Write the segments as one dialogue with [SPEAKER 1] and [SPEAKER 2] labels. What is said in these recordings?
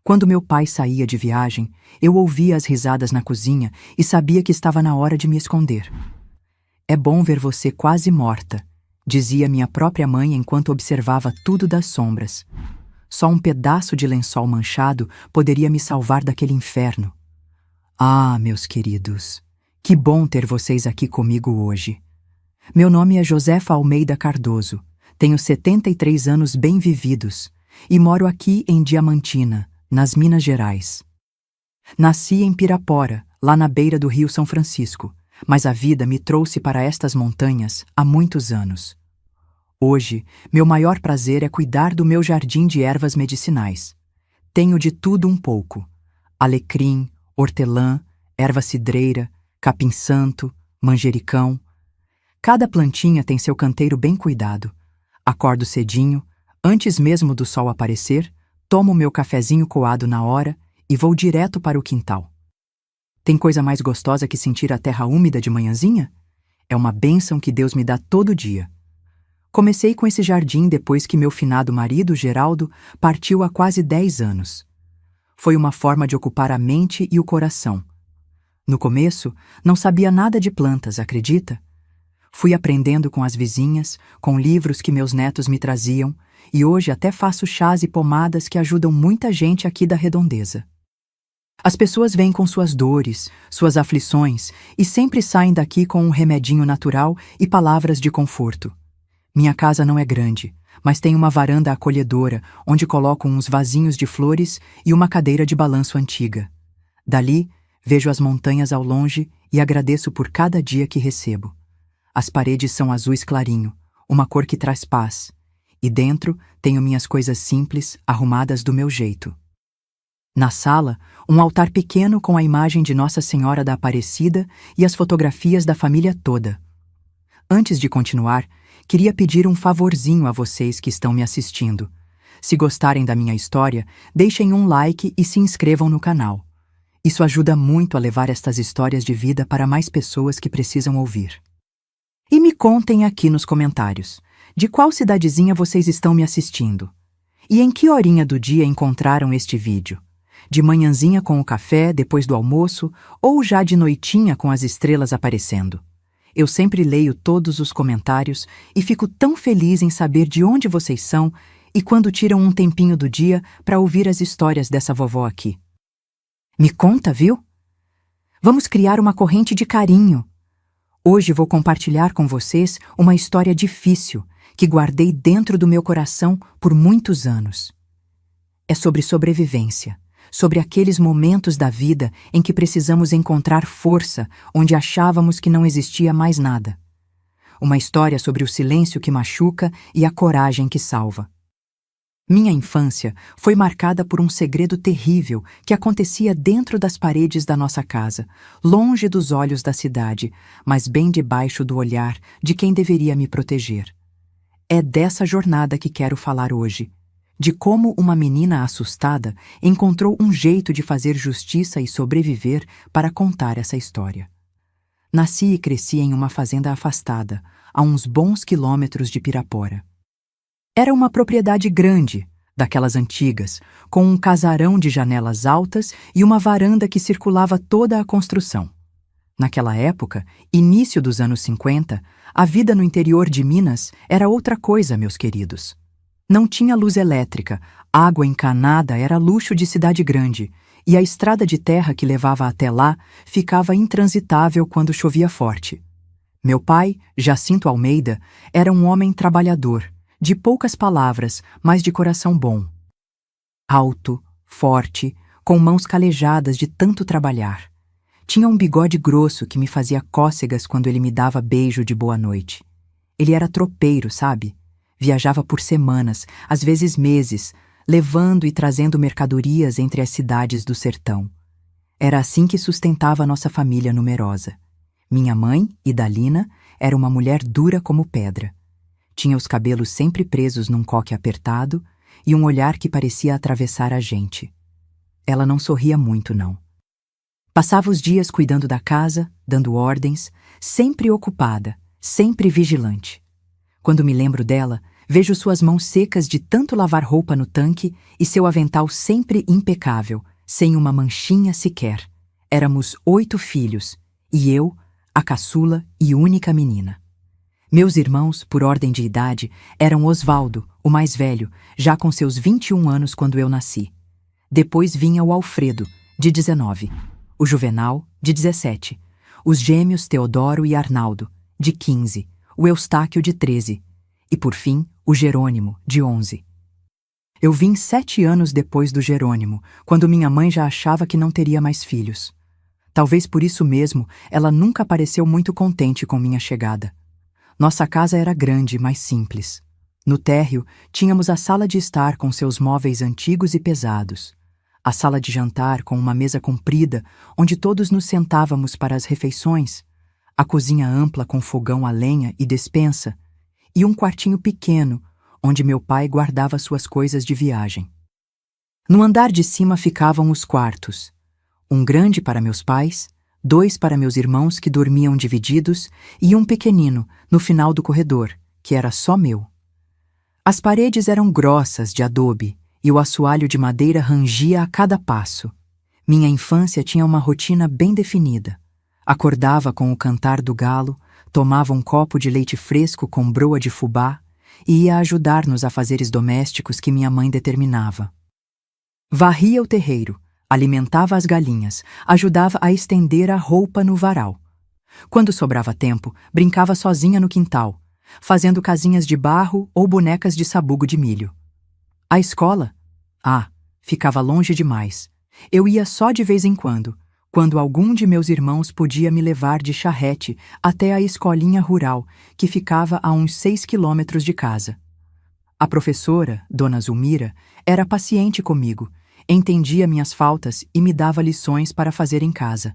[SPEAKER 1] Quando meu pai saía de viagem, eu ouvia as risadas na cozinha e sabia que estava na hora de me esconder. "É bom ver você quase morta", dizia minha própria mãe enquanto observava tudo das sombras. Só um pedaço de lençol manchado poderia me salvar daquele inferno. Ah, meus queridos, que bom ter vocês aqui comigo hoje. Meu nome é Josefa Almeida Cardoso, tenho 73 anos bem vividos e moro aqui em Diamantina, nas Minas Gerais. Nasci em Pirapora, lá na beira do Rio São Francisco, mas a vida me trouxe para estas montanhas há muitos anos. Hoje, meu maior prazer é cuidar do meu jardim de ervas medicinais. Tenho de tudo um pouco: alecrim, hortelã, erva cidreira, capim-santo, manjericão. Cada plantinha tem seu canteiro bem cuidado. Acordo cedinho, antes mesmo do sol aparecer, tomo meu cafezinho coado na hora e vou direto para o quintal. Tem coisa mais gostosa que sentir a terra úmida de manhãzinha? É uma bênção que Deus me dá todo dia. Comecei com esse jardim depois que meu finado marido, Geraldo, partiu há quase 10 anos. Foi uma forma de ocupar a mente e o coração. No começo, não sabia nada de plantas, acredita? Fui aprendendo com as vizinhas, com livros que meus netos me traziam, e hoje até faço chás e pomadas que ajudam muita gente aqui da redondeza. As pessoas vêm com suas dores, suas aflições, e sempre saem daqui com um remedinho natural e palavras de conforto. Minha casa não é grande, mas tem uma varanda acolhedora, onde coloco uns vasinhos de flores e uma cadeira de balanço antiga. Dali, vejo as montanhas ao longe e agradeço por cada dia que recebo. As paredes são azuis clarinho, uma cor que traz paz, e dentro tenho minhas coisas simples, arrumadas do meu jeito. Na sala, um altar pequeno com a imagem de Nossa Senhora da Aparecida e as fotografias da família toda. Antes de continuar, queria pedir um favorzinho a vocês que estão me assistindo. Se gostarem da minha história, deixem um like e se inscrevam no canal. Isso ajuda muito a levar estas histórias de vida para mais pessoas que precisam ouvir. E me contem aqui nos comentários, de qual cidadezinha vocês estão me assistindo? E em que horinha do dia encontraram este vídeo? De manhãzinha com o café, depois do almoço, ou já de noitinha com as estrelas aparecendo? Eu sempre leio todos os comentários e fico tão feliz em saber de onde vocês são e quando tiram um tempinho do dia para ouvir as histórias dessa vovó aqui. Me conta, viu? Vamos criar uma corrente de carinho. Hoje vou compartilhar com vocês uma história difícil que guardei dentro do meu coração por muitos anos. É sobre sobrevivência, sobre aqueles momentos da vida em que precisamos encontrar força onde achávamos que não existia mais nada. Uma história sobre o silêncio que machuca e a coragem que salva. Minha infância foi marcada por um segredo terrível que acontecia dentro das paredes da nossa casa, longe dos olhos da cidade, mas bem debaixo do olhar de quem deveria me proteger. É dessa jornada que quero falar hoje, de como uma menina assustada encontrou um jeito de fazer justiça e sobreviver para contar essa história. Nasci e cresci em uma fazenda afastada, a uns bons quilômetros de Pirapora. Era uma propriedade grande, daquelas antigas, com um casarão de janelas altas e uma varanda que circulava toda a construção. Naquela época, início dos anos 50, a vida no interior de Minas era outra coisa, meus queridos. Não tinha luz elétrica, água encanada era luxo de cidade grande, e a estrada de terra que levava até lá ficava intransitável quando chovia forte. Meu pai, Jacinto Almeida, era um homem trabalhador, de poucas palavras, mas de coração bom. Alto, forte, com mãos calejadas de tanto trabalhar. Tinha um bigode grosso que me fazia cócegas quando ele me dava beijo de boa noite. Ele era tropeiro, sabe? Viajava por semanas, às vezes meses, levando e trazendo mercadorias entre as cidades do sertão. Era assim que sustentava nossa família numerosa. Minha mãe, Idalina, era uma mulher dura como pedra. Tinha os cabelos sempre presos num coque apertado e um olhar que parecia atravessar a gente. Ela não sorria muito, não. Passava os dias cuidando da casa, dando ordens, sempre ocupada, sempre vigilante. Quando me lembro dela, Vejo suas mãos secas de tanto lavar roupa no tanque e seu avental sempre impecável, sem uma manchinha sequer. Éramos 8 filhos, e eu, a caçula e única menina. Meus irmãos, por ordem de idade, eram Osvaldo, o mais velho, já com seus 21 anos quando eu nasci. Depois vinha o Alfredo, de 19, o Juvenal, de 17, os gêmeos Teodoro e Arnaldo, de 15, o Eustáquio, de 13, e, por fim, o Jerônimo, de 11. Eu vim 7 anos depois do Jerônimo, quando minha mãe já achava que não teria mais filhos. Talvez por isso mesmo, ela nunca pareceu muito contente com minha chegada. Nossa casa era grande, mas simples. No térreo, tínhamos a sala de estar com seus móveis antigos e pesados, a sala de jantar com uma mesa comprida, onde todos nos sentávamos para as refeições, a cozinha ampla com fogão a lenha e despensa, e um quartinho pequeno, onde meu pai guardava suas coisas de viagem. No andar de cima ficavam os quartos, um grande para meus pais, 2 para meus irmãos que dormiam divididos e um pequenino, no final do corredor, que era só meu. As paredes eram grossas de adobe e o assoalho de madeira rangia a cada passo. Minha infância tinha uma rotina bem definida. Acordava com o cantar do galo, tomava um copo de leite fresco com broa de fubá e ia ajudar nos afazeres domésticos que minha mãe determinava. Varria o terreiro, alimentava as galinhas, ajudava a estender a roupa no varal. Quando sobrava tempo, brincava sozinha no quintal, fazendo casinhas de barro ou bonecas de sabugo de milho. A escola? Ficava longe demais. Eu ia só de vez em quando algum de meus irmãos podia me levar de charrete até a escolinha rural, que ficava a uns 6 quilômetros de casa. A professora, Dona Zulmira, era paciente comigo, entendia minhas faltas e me dava lições para fazer em casa.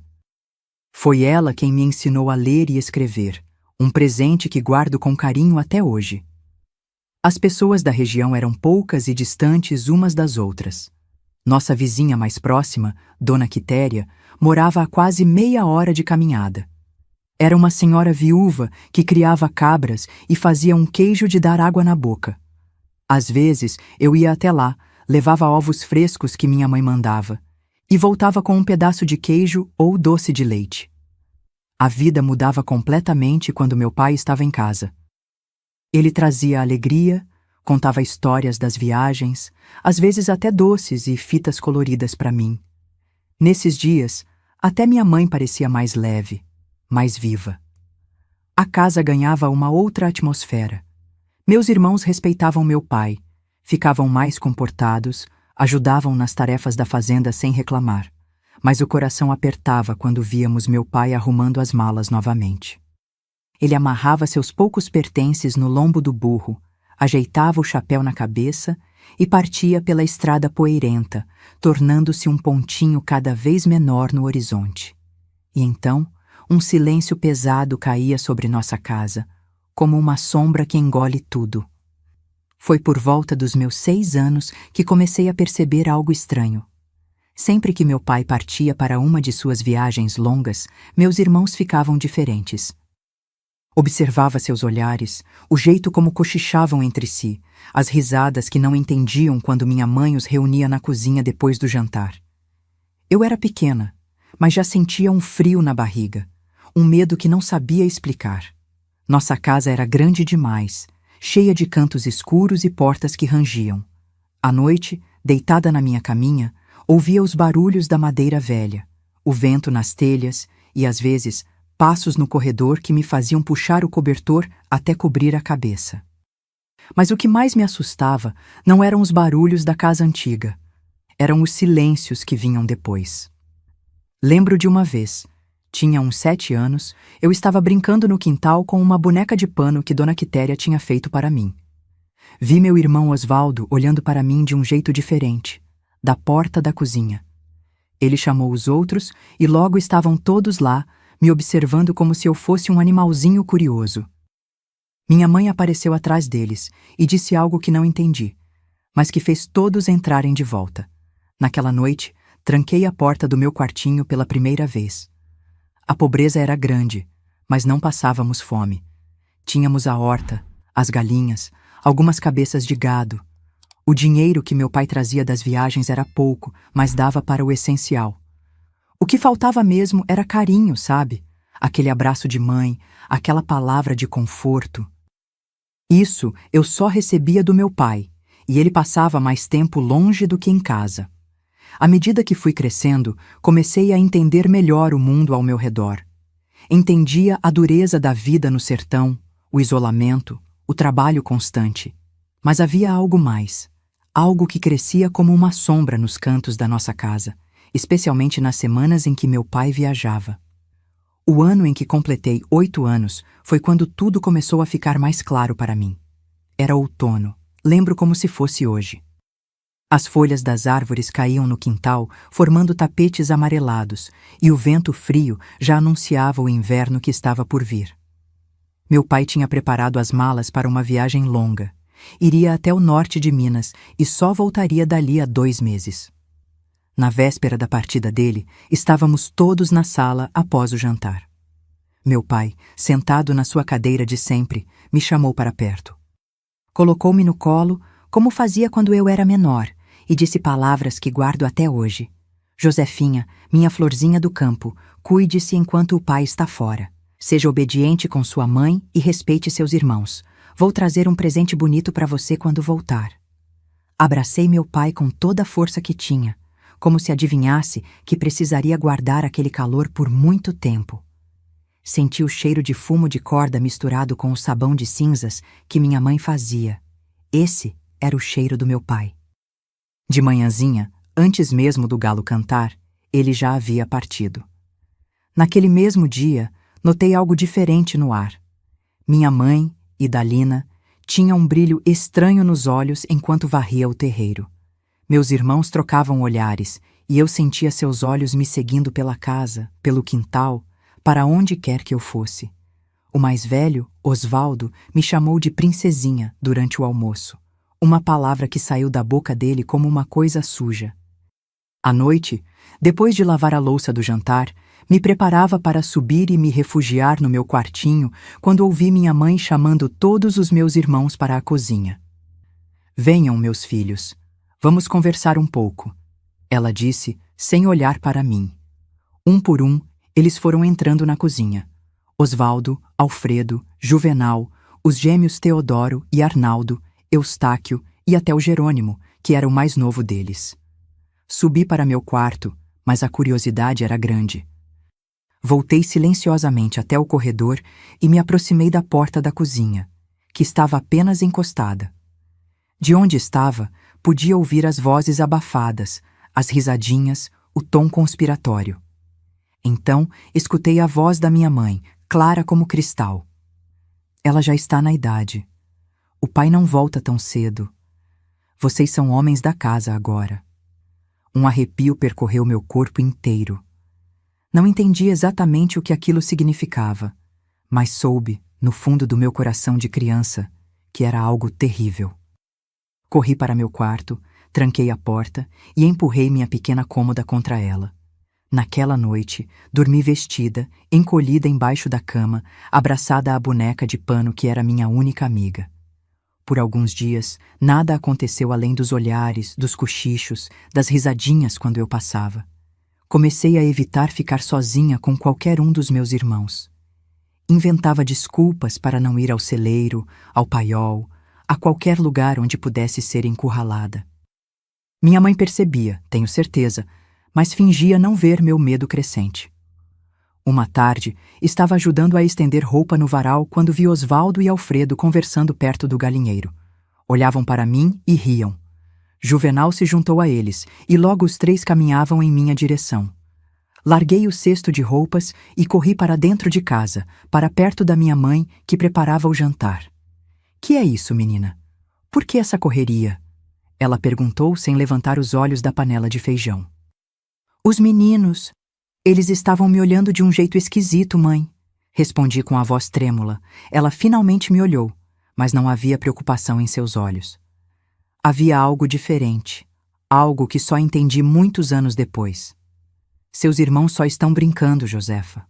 [SPEAKER 1] Foi ela quem me ensinou a ler e escrever, um presente que guardo com carinho até hoje. As pessoas da região eram poucas e distantes umas das outras. Nossa vizinha mais próxima, Dona Quitéria, morava a quase meia hora de caminhada. Era uma senhora viúva que criava cabras e fazia um queijo de dar água na boca. Às vezes, eu ia até lá, levava ovos frescos que minha mãe mandava, e voltava com um pedaço de queijo ou doce de leite. A vida mudava completamente quando meu pai estava em casa. Ele trazia alegria, contava histórias das viagens, às vezes até doces e fitas coloridas para mim. Nesses dias, até minha mãe parecia mais leve, mais viva. A casa ganhava uma outra atmosfera. Meus irmãos respeitavam meu pai, ficavam mais comportados, ajudavam nas tarefas da fazenda sem reclamar, mas o coração apertava quando víamos meu pai arrumando as malas novamente. Ele amarrava seus poucos pertences no lombo do burro, ajeitava o chapéu na cabeça e partia pela estrada poeirenta, tornando-se um pontinho cada vez menor no horizonte. E então, um silêncio pesado caía sobre nossa casa, como uma sombra que engole tudo. Foi por volta dos meus 6 anos que comecei a perceber algo estranho. Sempre que meu pai partia para uma de suas viagens longas, meus irmãos ficavam diferentes. Observava seus olhares, o jeito como cochichavam entre si, as risadas que não entendiam quando minha mãe os reunia na cozinha depois do jantar. Eu era pequena, mas já sentia um frio na barriga, um medo que não sabia explicar. Nossa casa era grande demais, cheia de cantos escuros e portas que rangiam. À noite, deitada na minha caminha, ouvia os barulhos da madeira velha, o vento nas telhas e, às vezes, passos no corredor que me faziam puxar o cobertor até cobrir a cabeça. Mas o que mais me assustava não eram os barulhos da casa antiga, eram os silêncios que vinham depois. Lembro de uma vez, tinha uns 7 anos, eu estava brincando no quintal com uma boneca de pano que Dona Quitéria tinha feito para mim. Vi meu irmão Osvaldo olhando para mim de um jeito diferente, da porta da cozinha. Ele chamou os outros e logo estavam todos lá, me observando como se eu fosse um animalzinho curioso. Minha mãe apareceu atrás deles e disse algo que não entendi, mas que fez todos entrarem de volta. Naquela noite, tranquei a porta do meu quartinho pela primeira vez. A pobreza era grande, mas não passávamos fome. Tínhamos a horta, as galinhas, algumas cabeças de gado. O dinheiro que meu pai trazia das viagens era pouco, mas dava para o essencial. O que faltava mesmo era carinho, sabe? Aquele abraço de mãe, aquela palavra de conforto. Isso eu só recebia do meu pai, e ele passava mais tempo longe do que em casa. À medida que fui crescendo, comecei a entender melhor o mundo ao meu redor. Entendia a dureza da vida no sertão, o isolamento, o trabalho constante. Mas havia algo mais, algo que crescia como uma sombra nos cantos da nossa casa, especialmente nas semanas em que meu pai viajava. O ano em que completei 8 anos foi quando tudo começou a ficar mais claro para mim. Era outono, lembro como se fosse hoje. As folhas das árvores caíam no quintal, formando tapetes amarelados, e o vento frio já anunciava o inverno que estava por vir. Meu pai tinha preparado as malas para uma viagem longa. Iria até o norte de Minas e só voltaria dali a 2 meses. Na véspera da partida dele, estávamos todos na sala após o jantar. Meu pai, sentado na sua cadeira de sempre, me chamou para perto. Colocou-me no colo, como fazia quando eu era menor, e disse palavras que guardo até hoje. Josefinha, minha florzinha do campo, cuide-se enquanto o pai está fora. Seja obediente com sua mãe e respeite seus irmãos. Vou trazer um presente bonito para você quando voltar. Abracei meu pai com toda a força que tinha, como se adivinhasse que precisaria guardar aquele calor por muito tempo. Senti o cheiro de fumo de corda misturado com o sabão de cinzas que minha mãe fazia. Esse era o cheiro do meu pai. De manhãzinha, antes mesmo do galo cantar, ele já havia partido. Naquele mesmo dia, notei algo diferente no ar. Minha mãe e Dalina tinham um brilho estranho nos olhos enquanto varria o terreiro. Meus irmãos trocavam olhares e eu sentia seus olhos me seguindo pela casa, pelo quintal, para onde quer que eu fosse. O mais velho, Osvaldo, me chamou de princesinha durante o almoço. Uma palavra que saiu da boca dele como uma coisa suja. À noite, depois de lavar a louça do jantar, me preparava para subir e me refugiar no meu quartinho quando ouvi minha mãe chamando todos os meus irmãos para a cozinha. Venham, meus filhos, vamos conversar um pouco, ela disse, sem olhar para mim. Um por um, eles foram entrando na cozinha. Osvaldo, Alfredo, Juvenal, os gêmeos Teodoro e Arnaldo, Eustáquio e até o Jerônimo, que era o mais novo deles. Subi para meu quarto, mas a curiosidade era grande. Voltei silenciosamente até o corredor e me aproximei da porta da cozinha, que estava apenas encostada. De onde estava, podia ouvir as vozes abafadas, as risadinhas, o tom conspiratório. Então, escutei a voz da minha mãe, clara como cristal. Ela já está na idade. O pai não volta tão cedo. Vocês são homens da casa agora. Um arrepio percorreu meu corpo inteiro. Não entendi exatamente o que aquilo significava, mas soube, no fundo do meu coração de criança, que era algo terrível. Corri para meu quarto, tranquei a porta e empurrei minha pequena cômoda contra ela. Naquela noite, dormi vestida, encolhida embaixo da cama, abraçada à boneca de pano que era minha única amiga. Por alguns dias, nada aconteceu além dos olhares, dos cochichos, das risadinhas quando eu passava. Comecei a evitar ficar sozinha com qualquer um dos meus irmãos. Inventava desculpas para não ir ao celeiro, ao paiol, a qualquer lugar onde pudesse ser encurralada. Minha mãe percebia, tenho certeza, mas fingia não ver meu medo crescente. Uma tarde, estava ajudando a estender roupa no varal quando vi Osvaldo e Alfredo conversando perto do galinheiro. Olhavam para mim e riam. Juvenal se juntou a eles, e logo os 3 caminhavam em minha direção. Larguei o cesto de roupas e corri para dentro de casa, para perto da minha mãe, que preparava o jantar. Que é isso, menina? Por que essa correria? Ela perguntou sem levantar os olhos da panela de feijão. Os meninos... Eles estavam me olhando de um jeito esquisito, mãe. Respondi com a voz trêmula. Ela finalmente me olhou, mas não havia preocupação em seus olhos. Havia algo diferente, algo que só entendi muitos anos depois. Seus irmãos só estão brincando, Josefa.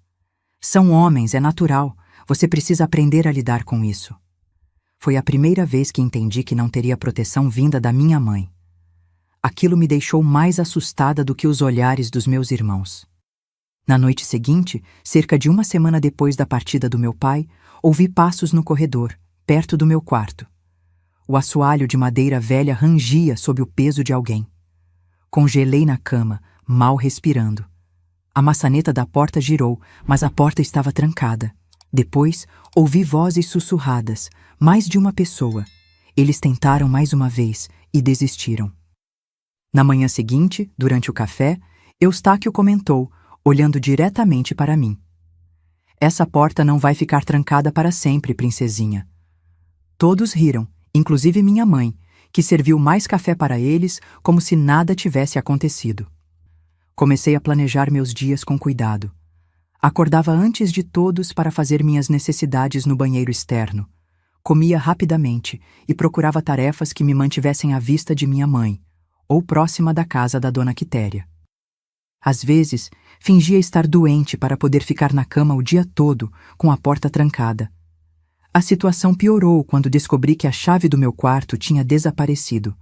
[SPEAKER 1] São homens, é natural. Você precisa aprender a lidar com isso. Foi a primeira vez que entendi que não teria proteção vinda da minha mãe. Aquilo me deixou mais assustada do que os olhares dos meus irmãos. Na noite seguinte, cerca de uma semana depois da partida do meu pai, ouvi passos no corredor, perto do meu quarto. O assoalho de madeira velha rangia sob o peso de alguém. Congelei na cama, mal respirando. A maçaneta da porta girou, mas a porta estava trancada. Depois, ouvi vozes sussurradas, mais de uma pessoa. Eles tentaram mais uma vez e desistiram. Na manhã seguinte, durante o café, Eustáquio comentou, olhando diretamente para mim. Essa porta não vai ficar trancada para sempre, princesinha. Todos riram, inclusive minha mãe, que serviu mais café para eles como se nada tivesse acontecido. Comecei a planejar meus dias com cuidado. Acordava antes de todos para fazer minhas necessidades no banheiro externo. Comia rapidamente e procurava tarefas que me mantivessem à vista de minha mãe, ou próxima da casa da dona Quitéria. Às vezes, fingia estar doente para poder ficar na cama o dia todo, com a porta trancada. A situação piorou quando descobri que a chave do meu quarto tinha desaparecido.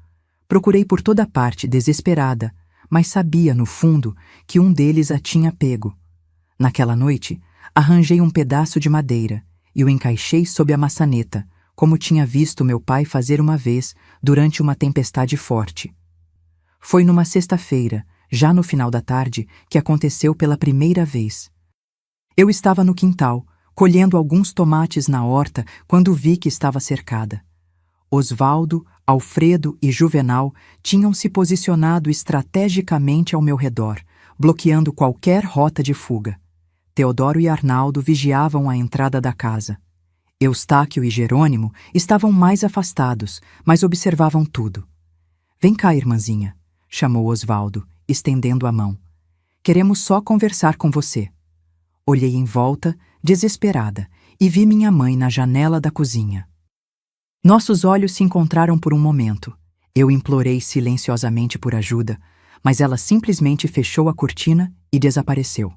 [SPEAKER 1] Procurei por toda parte, desesperada, mas sabia, no fundo, que um deles a tinha pego. Naquela noite, arranjei um pedaço de madeira e o encaixei sob a maçaneta, como tinha visto meu pai fazer uma vez durante uma tempestade forte. Foi numa sexta-feira, já no final da tarde, que aconteceu pela primeira vez. Eu estava no quintal, colhendo alguns tomates na horta, quando vi que estava cercada. Osvaldo, Alfredo e Juvenal tinham se posicionado estrategicamente ao meu redor, bloqueando qualquer rota de fuga. Teodoro e Arnaldo vigiavam a entrada da casa. Eustáquio e Jerônimo estavam mais afastados, mas observavam tudo. "Vem cá, irmãzinha", chamou Osvaldo, estendendo a mão. "Queremos só conversar com você." Olhei em volta, desesperada, e vi minha mãe na janela da cozinha. Nossos olhos se encontraram por um momento. Eu implorei silenciosamente por ajuda, mas ela simplesmente fechou a cortina e desapareceu.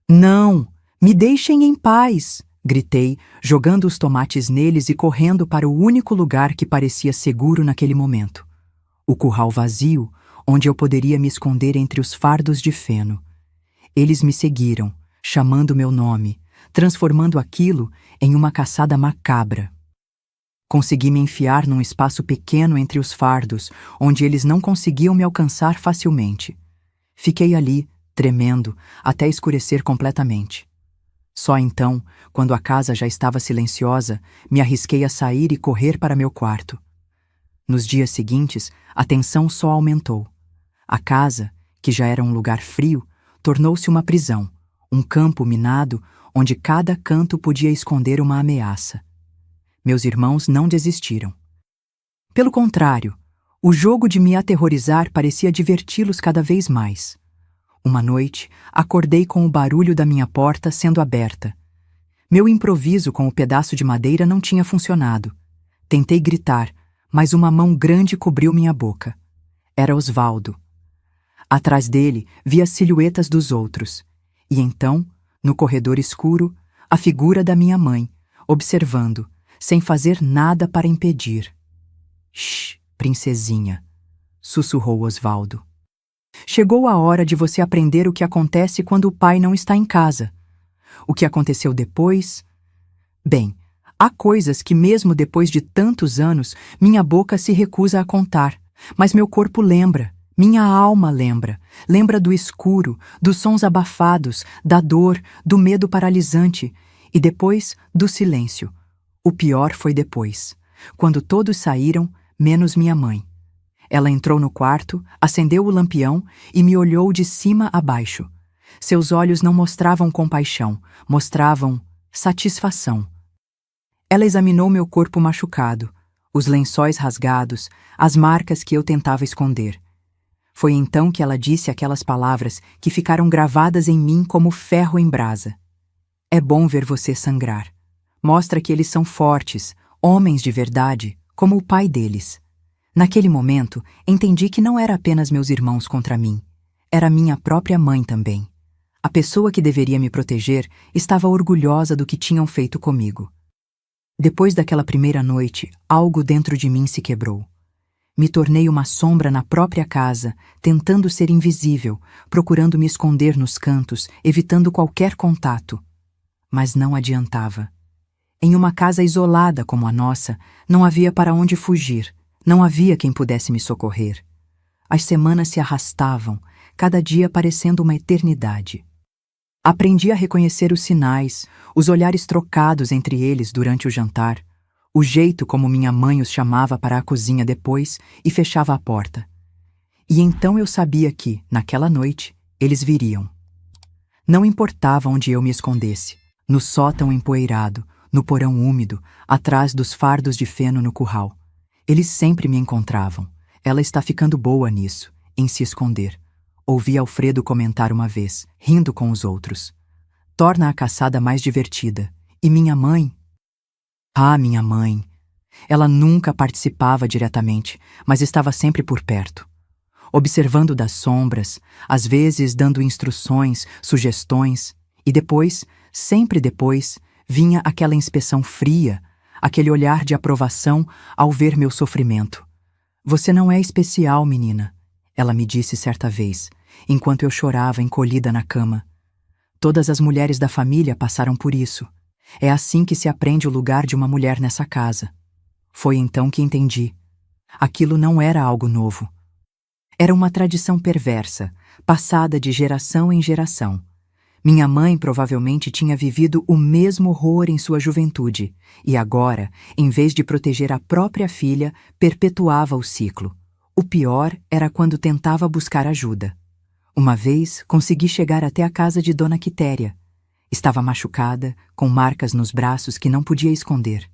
[SPEAKER 1] "Não! Me deixem em paz!" gritei, jogando os tomates neles e correndo para o único lugar que parecia seguro naquele momento. O curral vazio, onde eu poderia me esconder entre os fardos de feno. Eles me seguiram, chamando meu nome, transformando aquilo em uma caçada macabra. Consegui me enfiar num espaço pequeno entre os fardos, onde eles não conseguiam me alcançar facilmente. Fiquei ali, tremendo, até escurecer completamente. Só então, quando a casa já estava silenciosa, me arrisquei a sair e correr para meu quarto. Nos dias seguintes, a tensão só aumentou. A casa, que já era um lugar frio, tornou-se uma prisão, um campo minado onde cada canto podia esconder uma ameaça. Meus irmãos não desistiram. Pelo contrário, o jogo de me aterrorizar parecia diverti-los cada vez mais. Uma noite, acordei com o barulho da minha porta sendo aberta. Meu improviso com o pedaço de madeira não tinha funcionado. Tentei gritar, mas uma mão grande cobriu minha boca. Era Osvaldo. Atrás dele, vi as silhuetas dos outros. E então, no corredor escuro, a figura da minha mãe, observando, sem fazer nada para impedir. "Shh, princesinha", sussurrou Osvaldo. "Chegou a hora de você aprender o que acontece quando o pai não está em casa. O que aconteceu depois? Bem, há coisas que mesmo depois de tantos anos, minha boca se recusa a contar, mas meu corpo lembra, minha alma lembra. Lembra do escuro, dos sons abafados, da dor, do medo paralisante e depois do silêncio. O pior foi depois, quando todos saíram, menos minha mãe. Ela entrou no quarto, acendeu o lampião e me olhou de cima a baixo. Seus olhos não mostravam compaixão, mostravam satisfação. Ela examinou meu corpo machucado, os lençóis rasgados, as marcas que eu tentava esconder. Foi então que ela disse aquelas palavras que ficaram gravadas em mim como ferro em brasa. "É bom ver você sangrar. Mostra que eles são fortes, homens de verdade, como o pai deles." Naquele momento, entendi que não era apenas meus irmãos contra mim. Era minha própria mãe também. A pessoa que deveria me proteger estava orgulhosa do que tinham feito comigo. Depois daquela primeira noite, algo dentro de mim se quebrou. Me tornei uma sombra na própria casa, tentando ser invisível, procurando me esconder nos cantos, evitando qualquer contato. Mas não adiantava. Em uma casa isolada como a nossa, não havia para onde fugir, não havia quem pudesse me socorrer. As semanas se arrastavam, cada dia parecendo uma eternidade. Aprendi a reconhecer os sinais, os olhares trocados entre eles durante o jantar, o jeito como minha mãe os chamava para a cozinha depois e fechava a porta. E então eu sabia que, naquela noite, eles viriam. Não importava onde eu me escondesse, no sótão empoeirado, no porão úmido, atrás dos fardos de feno no curral. Eles sempre me encontravam. Ela está ficando boa nisso, em se esconder. Ouvi Alfredo comentar uma vez, rindo com os outros. Torna a caçada mais divertida. E minha mãe? Ah, minha mãe! Ela nunca participava diretamente, mas estava sempre por perto. Observando das sombras, às vezes dando instruções, sugestões, e depois, sempre depois, vinha aquela inspeção fria, aquele olhar de aprovação ao ver meu sofrimento. Você não é especial, menina, ela me disse certa vez, enquanto eu chorava encolhida na cama. Todas as mulheres da família passaram por isso. É assim que se aprende o lugar de uma mulher nessa casa. Foi então que entendi. Aquilo não era algo novo. Era uma tradição perversa, passada de geração em geração. Minha mãe provavelmente tinha vivido o mesmo horror em sua juventude, e agora, em vez de proteger a própria filha, perpetuava o ciclo. O pior era quando tentava buscar ajuda. Uma vez, consegui chegar até a casa de Dona Quitéria. Estava machucada, com marcas nos braços que não podia esconder.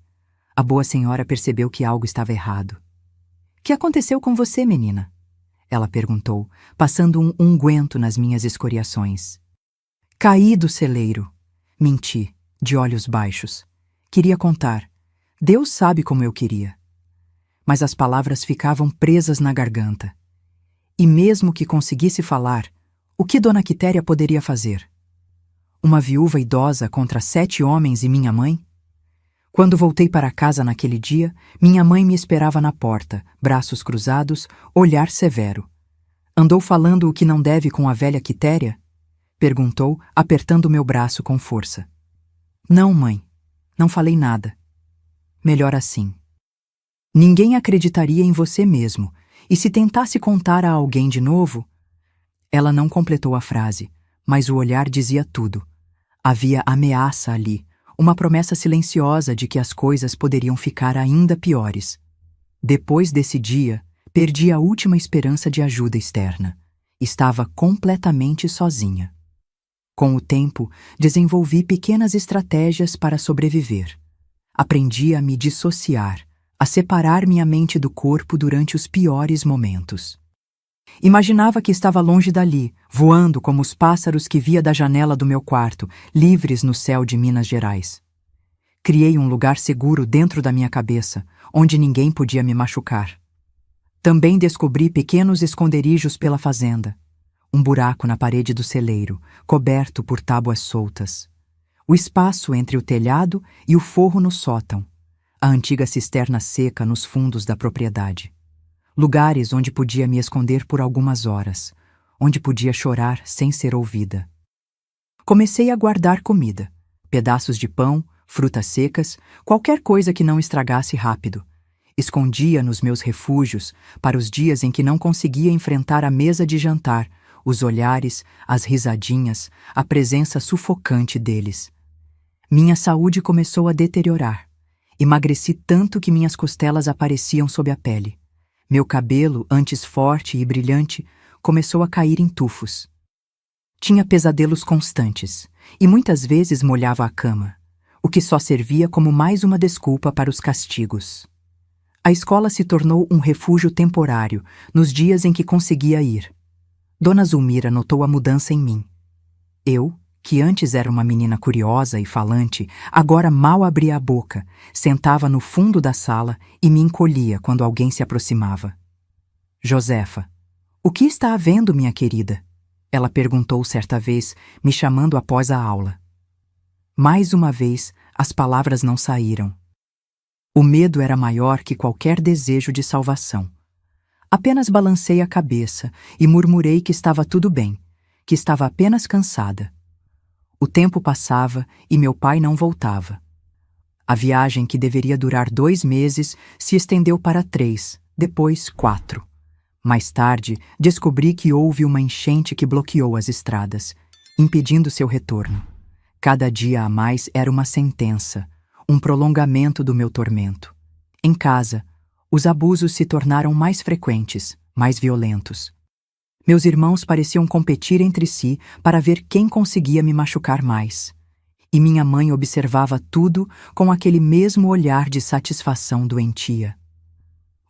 [SPEAKER 1] A boa senhora percebeu que algo estava errado. — Que aconteceu com você, menina? Ela perguntou, passando um unguento nas minhas escoriações. Caí do celeiro. Menti, de olhos baixos. Queria contar. Deus sabe como eu queria. Mas as palavras ficavam presas na garganta. E mesmo que conseguisse falar, o que Dona Quitéria poderia fazer? Uma viúva idosa contra 7 homens e minha mãe? Quando voltei para casa naquele dia, minha mãe me esperava na porta, braços cruzados, olhar severo. Andou falando o que não deve com a velha Quitéria? Perguntou, apertando meu braço com força. Não, mãe. Não falei nada. Melhor assim. Ninguém acreditaria em você mesmo, e se tentasse contar a alguém de novo... Ela não completou a frase, mas o olhar dizia tudo. Havia ameaça ali, uma promessa silenciosa de que as coisas poderiam ficar ainda piores. Depois desse dia, perdi a última esperança de ajuda externa. Estava completamente sozinha. Com o tempo, desenvolvi pequenas estratégias para sobreviver. Aprendi a me dissociar, a separar minha mente do corpo durante os piores momentos. Imaginava que estava longe dali, voando como os pássaros que via da janela do meu quarto, livres no céu de Minas Gerais. Criei um lugar seguro dentro da minha cabeça, onde ninguém podia me machucar. Também descobri pequenos esconderijos pela fazenda. Um buraco na parede do celeiro, coberto por tábuas soltas. O espaço entre o telhado e o forro no sótão. A antiga cisterna seca nos fundos da propriedade. Lugares onde podia me esconder por algumas horas, onde podia chorar sem ser ouvida. Comecei a guardar comida, pedaços de pão, frutas secas, qualquer coisa que não estragasse rápido. Escondia nos meus refúgios para os dias em que não conseguia enfrentar a mesa de jantar, os olhares, as risadinhas, a presença sufocante deles. Minha saúde começou a deteriorar. Emagreci tanto que minhas costelas apareciam sob a pele. Meu cabelo, antes forte e brilhante, começou a cair em tufos. Tinha pesadelos constantes, e muitas vezes molhava a cama, o que só servia como mais uma desculpa para os castigos. A escola se tornou um refúgio temporário nos dias em que conseguia ir. Dona Zulmira notou a mudança em mim. Eu, que antes era uma menina curiosa e falante, agora mal abria a boca, sentava no fundo da sala e me encolhia quando alguém se aproximava. Josefa, o que está havendo, minha querida? Ela perguntou certa vez, me chamando após a aula. Mais uma vez, as palavras não saíram. O medo era maior que qualquer desejo de salvação. Apenas balancei a cabeça e murmurei que estava tudo bem, que estava apenas cansada. O tempo passava e meu pai não voltava. A viagem, que deveria durar 2 meses, se estendeu para 3, depois 4. Mais tarde, descobri que houve uma enchente que bloqueou as estradas, impedindo seu retorno. Cada dia a mais era uma sentença, um prolongamento do meu tormento. Em casa, os abusos se tornaram mais frequentes, mais violentos. Meus irmãos pareciam competir entre si para ver quem conseguia me machucar mais. E minha mãe observava tudo com aquele mesmo olhar de satisfação doentia.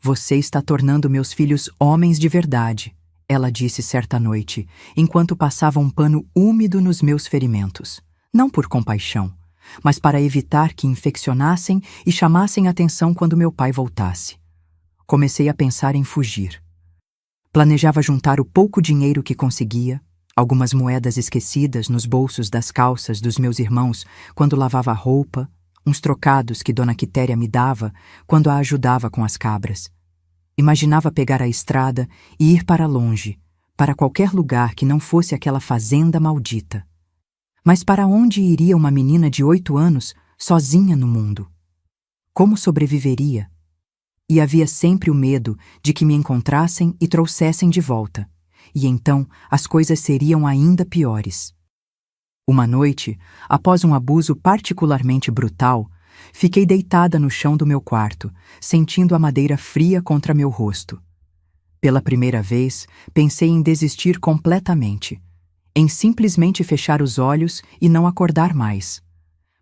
[SPEAKER 1] "Você está tornando meus filhos homens de verdade", ela disse certa noite, enquanto passava um pano úmido nos meus ferimentos. Não por compaixão, mas para evitar que infeccionassem e chamassem atenção quando meu pai voltasse. Comecei a pensar em fugir. Planejava juntar o pouco dinheiro que conseguia, algumas moedas esquecidas nos bolsos das calças dos meus irmãos quando lavava a roupa, uns trocados que Dona Quitéria me dava quando a ajudava com as cabras. Imaginava pegar a estrada e ir para longe, para qualquer lugar que não fosse aquela fazenda maldita. Mas para onde iria uma menina de 8 anos, sozinha no mundo? Como sobreviveria? E havia sempre o medo de que me encontrassem e trouxessem de volta, e então as coisas seriam ainda piores. Uma noite, após um abuso particularmente brutal, fiquei deitada no chão do meu quarto, sentindo a madeira fria contra meu rosto. Pela primeira vez, pensei em desistir completamente, em simplesmente fechar os olhos e não acordar mais.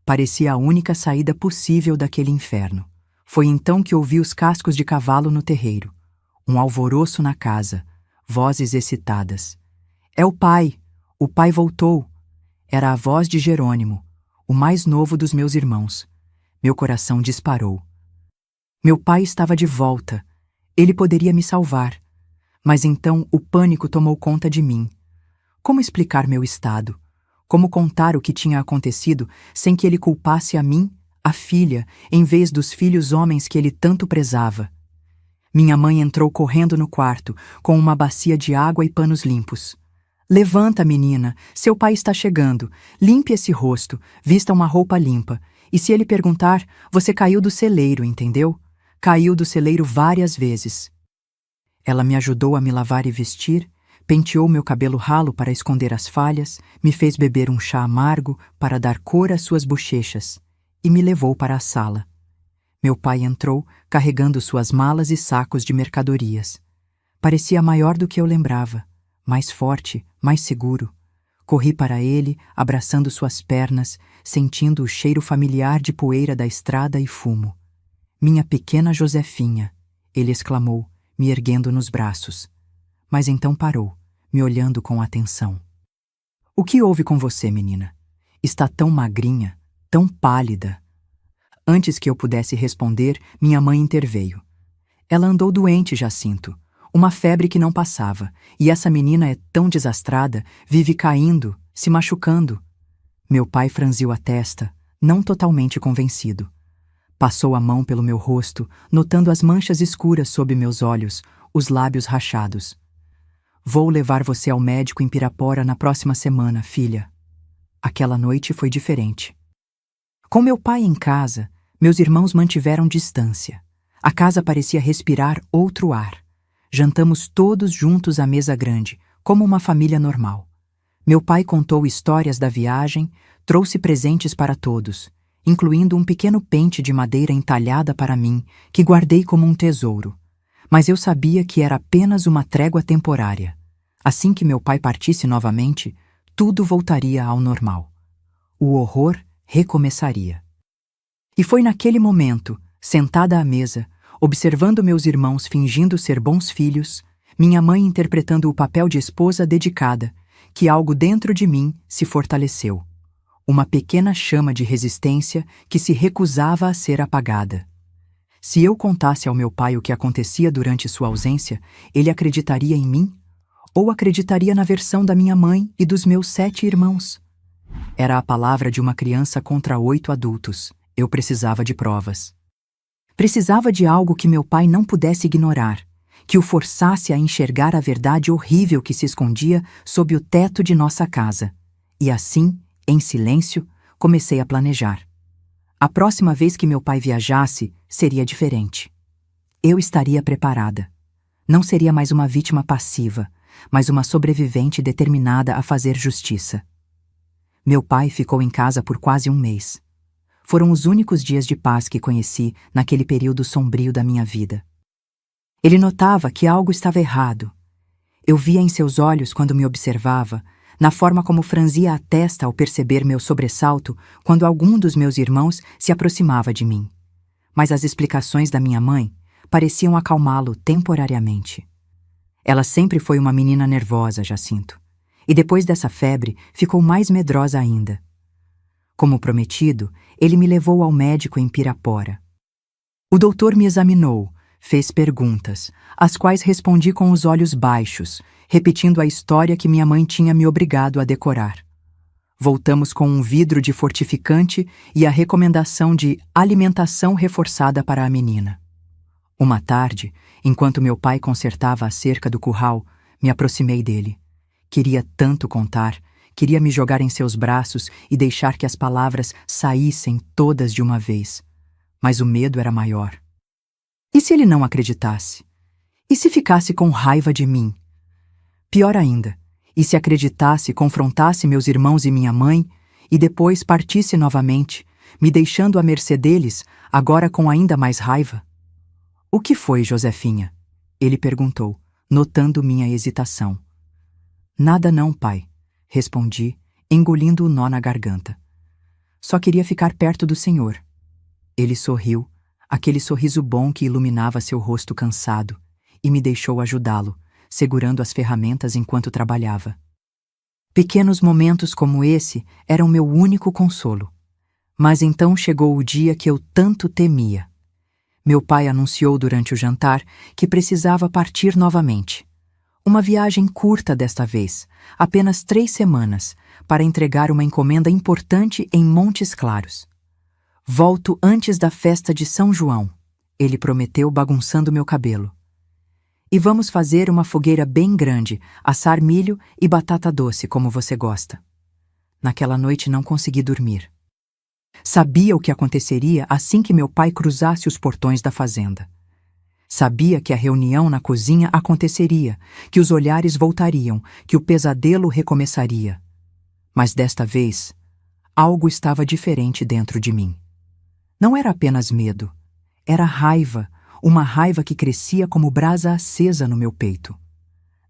[SPEAKER 1] Parecia a única saída possível daquele inferno. Foi então que ouvi os cascos de cavalo no terreiro, um alvoroço na casa, vozes excitadas. "É o pai! O pai voltou!" Era a voz de Jerônimo, o mais novo dos meus irmãos. Meu coração disparou. Meu pai estava de volta. Ele poderia me salvar. Mas então o pânico tomou conta de mim. Como explicar meu estado? Como contar o que tinha acontecido sem que ele culpasse a mim, a filha, em vez dos filhos homens que ele tanto prezava? Minha mãe entrou correndo no quarto, com uma bacia de água e panos limpos. "Levanta, menina, seu pai está chegando. Limpe esse rosto, vista uma roupa limpa. E se ele perguntar, você caiu do celeiro, entendeu? Caiu do celeiro várias vezes." Ela me ajudou a me lavar e vestir, penteou meu cabelo ralo para esconder as falhas, me fez beber um chá amargo para dar cor às suas bochechas e me levou para a sala. Meu pai entrou, carregando suas malas e sacos de mercadorias. Parecia maior do que eu lembrava, mais forte, mais seguro. Corri para ele, abraçando suas pernas, sentindo o cheiro familiar de poeira da estrada e fumo. "Minha pequena Josefinha", ele exclamou, me erguendo nos braços. Mas então parou, me olhando com atenção. "O que houve com você, menina? Está tão magrinha, tão pálida." Antes que eu pudesse responder, minha mãe interveio. "Ela andou doente, Jacinto. Uma febre que não passava, e essa menina é tão desastrada, vive caindo, se machucando." Meu pai franziu a testa, não totalmente convencido. Passou a mão pelo meu rosto, notando as manchas escuras sob meus olhos, os lábios rachados. "Vou levar você ao médico em Pirapora na próxima semana, filha." Aquela noite foi diferente. Com meu pai em casa, meus irmãos mantiveram distância. A casa parecia respirar outro ar. Jantamos todos juntos à mesa grande, como uma família normal. Meu pai contou histórias da viagem, trouxe presentes para todos, incluindo um pequeno pente de madeira entalhada para mim, que guardei como um tesouro. Mas eu sabia que era apenas uma trégua temporária. Assim que meu pai partisse novamente, tudo voltaria ao normal. O horror recomeçaria. E foi naquele momento, sentada à mesa, observando meus irmãos fingindo ser bons filhos, minha mãe interpretando o papel de esposa dedicada, que algo dentro de mim se fortaleceu. Uma pequena chama de resistência que se recusava a ser apagada. Se eu contasse ao meu pai o que acontecia durante sua ausência, ele acreditaria em mim? Ou acreditaria na versão da minha mãe e dos meus 7 irmãos? Era a palavra de uma criança contra 8 adultos. Eu precisava de provas. Precisava de algo que meu pai não pudesse ignorar, que o forçasse a enxergar a verdade horrível que se escondia sob o teto de nossa casa. E assim, em silêncio, comecei a planejar. A próxima vez que meu pai viajasse, seria diferente. Eu estaria preparada. Não seria mais uma vítima passiva, mas uma sobrevivente determinada a fazer justiça. Meu pai ficou em casa por quase um mês. Foram os únicos dias de paz que conheci naquele período sombrio da minha vida. Ele notava que algo estava errado. Eu via em seus olhos quando me observava, na forma como franzia a testa ao perceber meu sobressalto quando algum dos meus irmãos se aproximava de mim. Mas as explicações da minha mãe pareciam acalmá-lo temporariamente. Ela sempre foi uma menina nervosa, Jacinto, e depois dessa febre ficou mais medrosa ainda. Como prometido, ele me levou ao médico em Pirapora. O doutor me examinou, fez perguntas, às quais respondi com os olhos baixos, repetindo a história que minha mãe tinha me obrigado a decorar. Voltamos com um vidro de fortificante e a recomendação de alimentação reforçada para a menina. Uma tarde, enquanto meu pai consertava a cerca do curral, me aproximei dele. Queria tanto contar, queria me jogar em seus braços e deixar que as palavras saíssem todas de uma vez. Mas o medo era maior. E se ele não acreditasse? E se ficasse com raiva de mim? Pior ainda, e se acreditasse, confrontasse meus irmãos e minha mãe, e depois partisse novamente, me deixando à mercê deles, agora com ainda mais raiva? O que foi, Josefinha? Ele perguntou, notando minha hesitação. Nada não, pai, respondi, engolindo o nó na garganta. Só queria ficar perto do senhor. Ele sorriu, aquele sorriso bom que iluminava seu rosto cansado, e me deixou ajudá-lo, segurando as ferramentas enquanto trabalhava. Pequenos momentos como esse eram meu único consolo. Mas então chegou o dia que eu tanto temia. Meu pai anunciou durante o jantar que precisava partir novamente. Uma viagem curta desta vez, apenas 3 semanas, para entregar uma encomenda importante em Montes Claros. Volto antes da festa de São João, ele prometeu, bagunçando meu cabelo. E vamos fazer uma fogueira bem grande, assar milho e batata doce, como você gosta. Naquela noite não consegui dormir. Sabia o que aconteceria assim que meu pai cruzasse os portões da fazenda. Sabia que a reunião na cozinha aconteceria, que os olhares voltariam, que o pesadelo recomeçaria. Mas desta vez, algo estava diferente dentro de mim. Não era apenas medo, era raiva, uma raiva que crescia como brasa acesa no meu peito.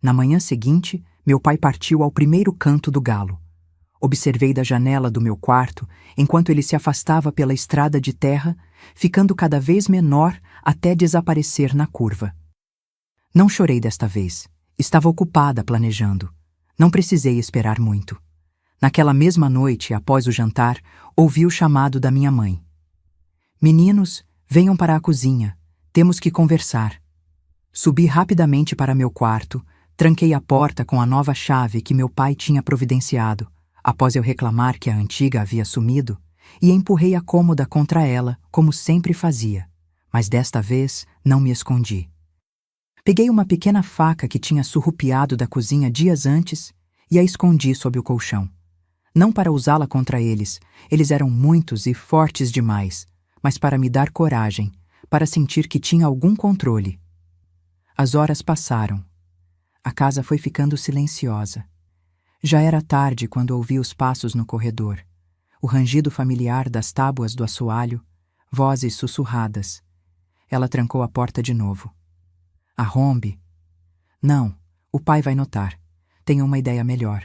[SPEAKER 1] Na manhã seguinte, meu pai partiu ao primeiro canto do galo. Observei da janela do meu quarto, enquanto ele se afastava pela estrada de terra, ficando cada vez menor até desaparecer na curva. Não chorei desta vez. Estava ocupada planejando. Não precisei esperar muito. Naquela mesma noite, após o jantar, ouvi o chamado da minha mãe. Meninos, venham para a cozinha. Temos que conversar. Subi rapidamente para meu quarto, tranquei a porta com a nova chave que meu pai tinha providenciado, após eu reclamar que a antiga havia sumido, e empurrei a cômoda contra ela, como sempre fazia. Mas desta vez não me escondi. Peguei uma pequena faca que tinha surrupiado da cozinha dias antes e a escondi sob o colchão. Não para usá-la contra eles, eles eram muitos e fortes demais, mas para me dar coragem, para sentir que tinha algum controle. As horas passaram. A casa foi ficando silenciosa. Já era tarde quando ouvi os passos no corredor, o rangido familiar das tábuas do assoalho, vozes sussurradas. Ela trancou a porta de novo. Arrombe? Não, o pai vai notar. Tenho uma ideia melhor.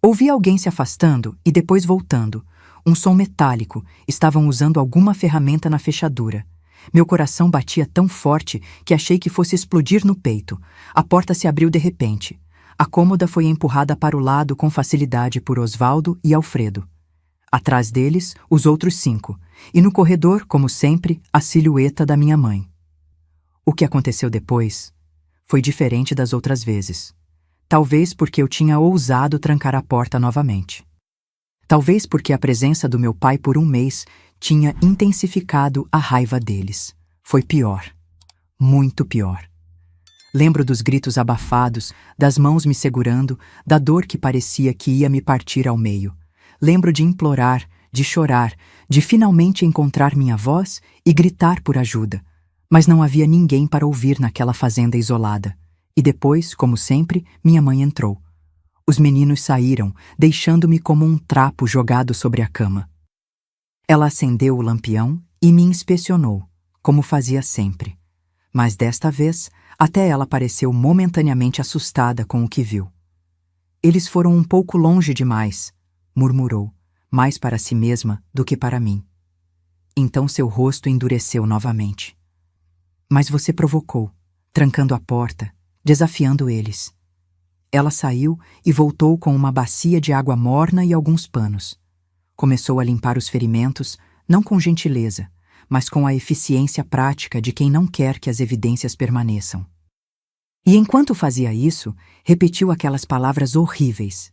[SPEAKER 1] Ouvi alguém se afastando e depois voltando. Um som metálico. Estavam usando alguma ferramenta na fechadura. Meu coração batia tão forte que achei que fosse explodir no peito. A porta se abriu de repente. A cômoda foi empurrada para o lado com facilidade por Osvaldo e Alfredo. Atrás deles, os outros 5. E no corredor, como sempre, a silhueta da minha mãe. O que aconteceu depois foi diferente das outras vezes. Talvez porque eu tinha ousado trancar a porta novamente. Talvez porque a presença do meu pai por um mês tinha intensificado a raiva deles. Foi pior. Muito pior. Lembro dos gritos abafados, das mãos me segurando, da dor que parecia que ia me partir ao meio. Lembro de implorar, de chorar, de finalmente encontrar minha voz e gritar por ajuda. Mas não havia ninguém para ouvir naquela fazenda isolada. E depois, como sempre, minha mãe entrou. Os meninos saíram, deixando-me como um trapo jogado sobre a cama. Ela acendeu o lampião e me inspecionou, como fazia sempre. Mas desta vez, até ela pareceu momentaneamente assustada com o que viu. Eles foram um pouco longe demais, murmurou, mais para si mesma do que para mim. Então seu rosto endureceu novamente. Mas você provocou, trancando a porta, desafiando eles. Ela saiu e voltou com uma bacia de água morna e alguns panos. Começou a limpar os ferimentos, não com gentileza, mas com a eficiência prática de quem não quer que as evidências permaneçam. E enquanto fazia isso, repetiu aquelas palavras horríveis.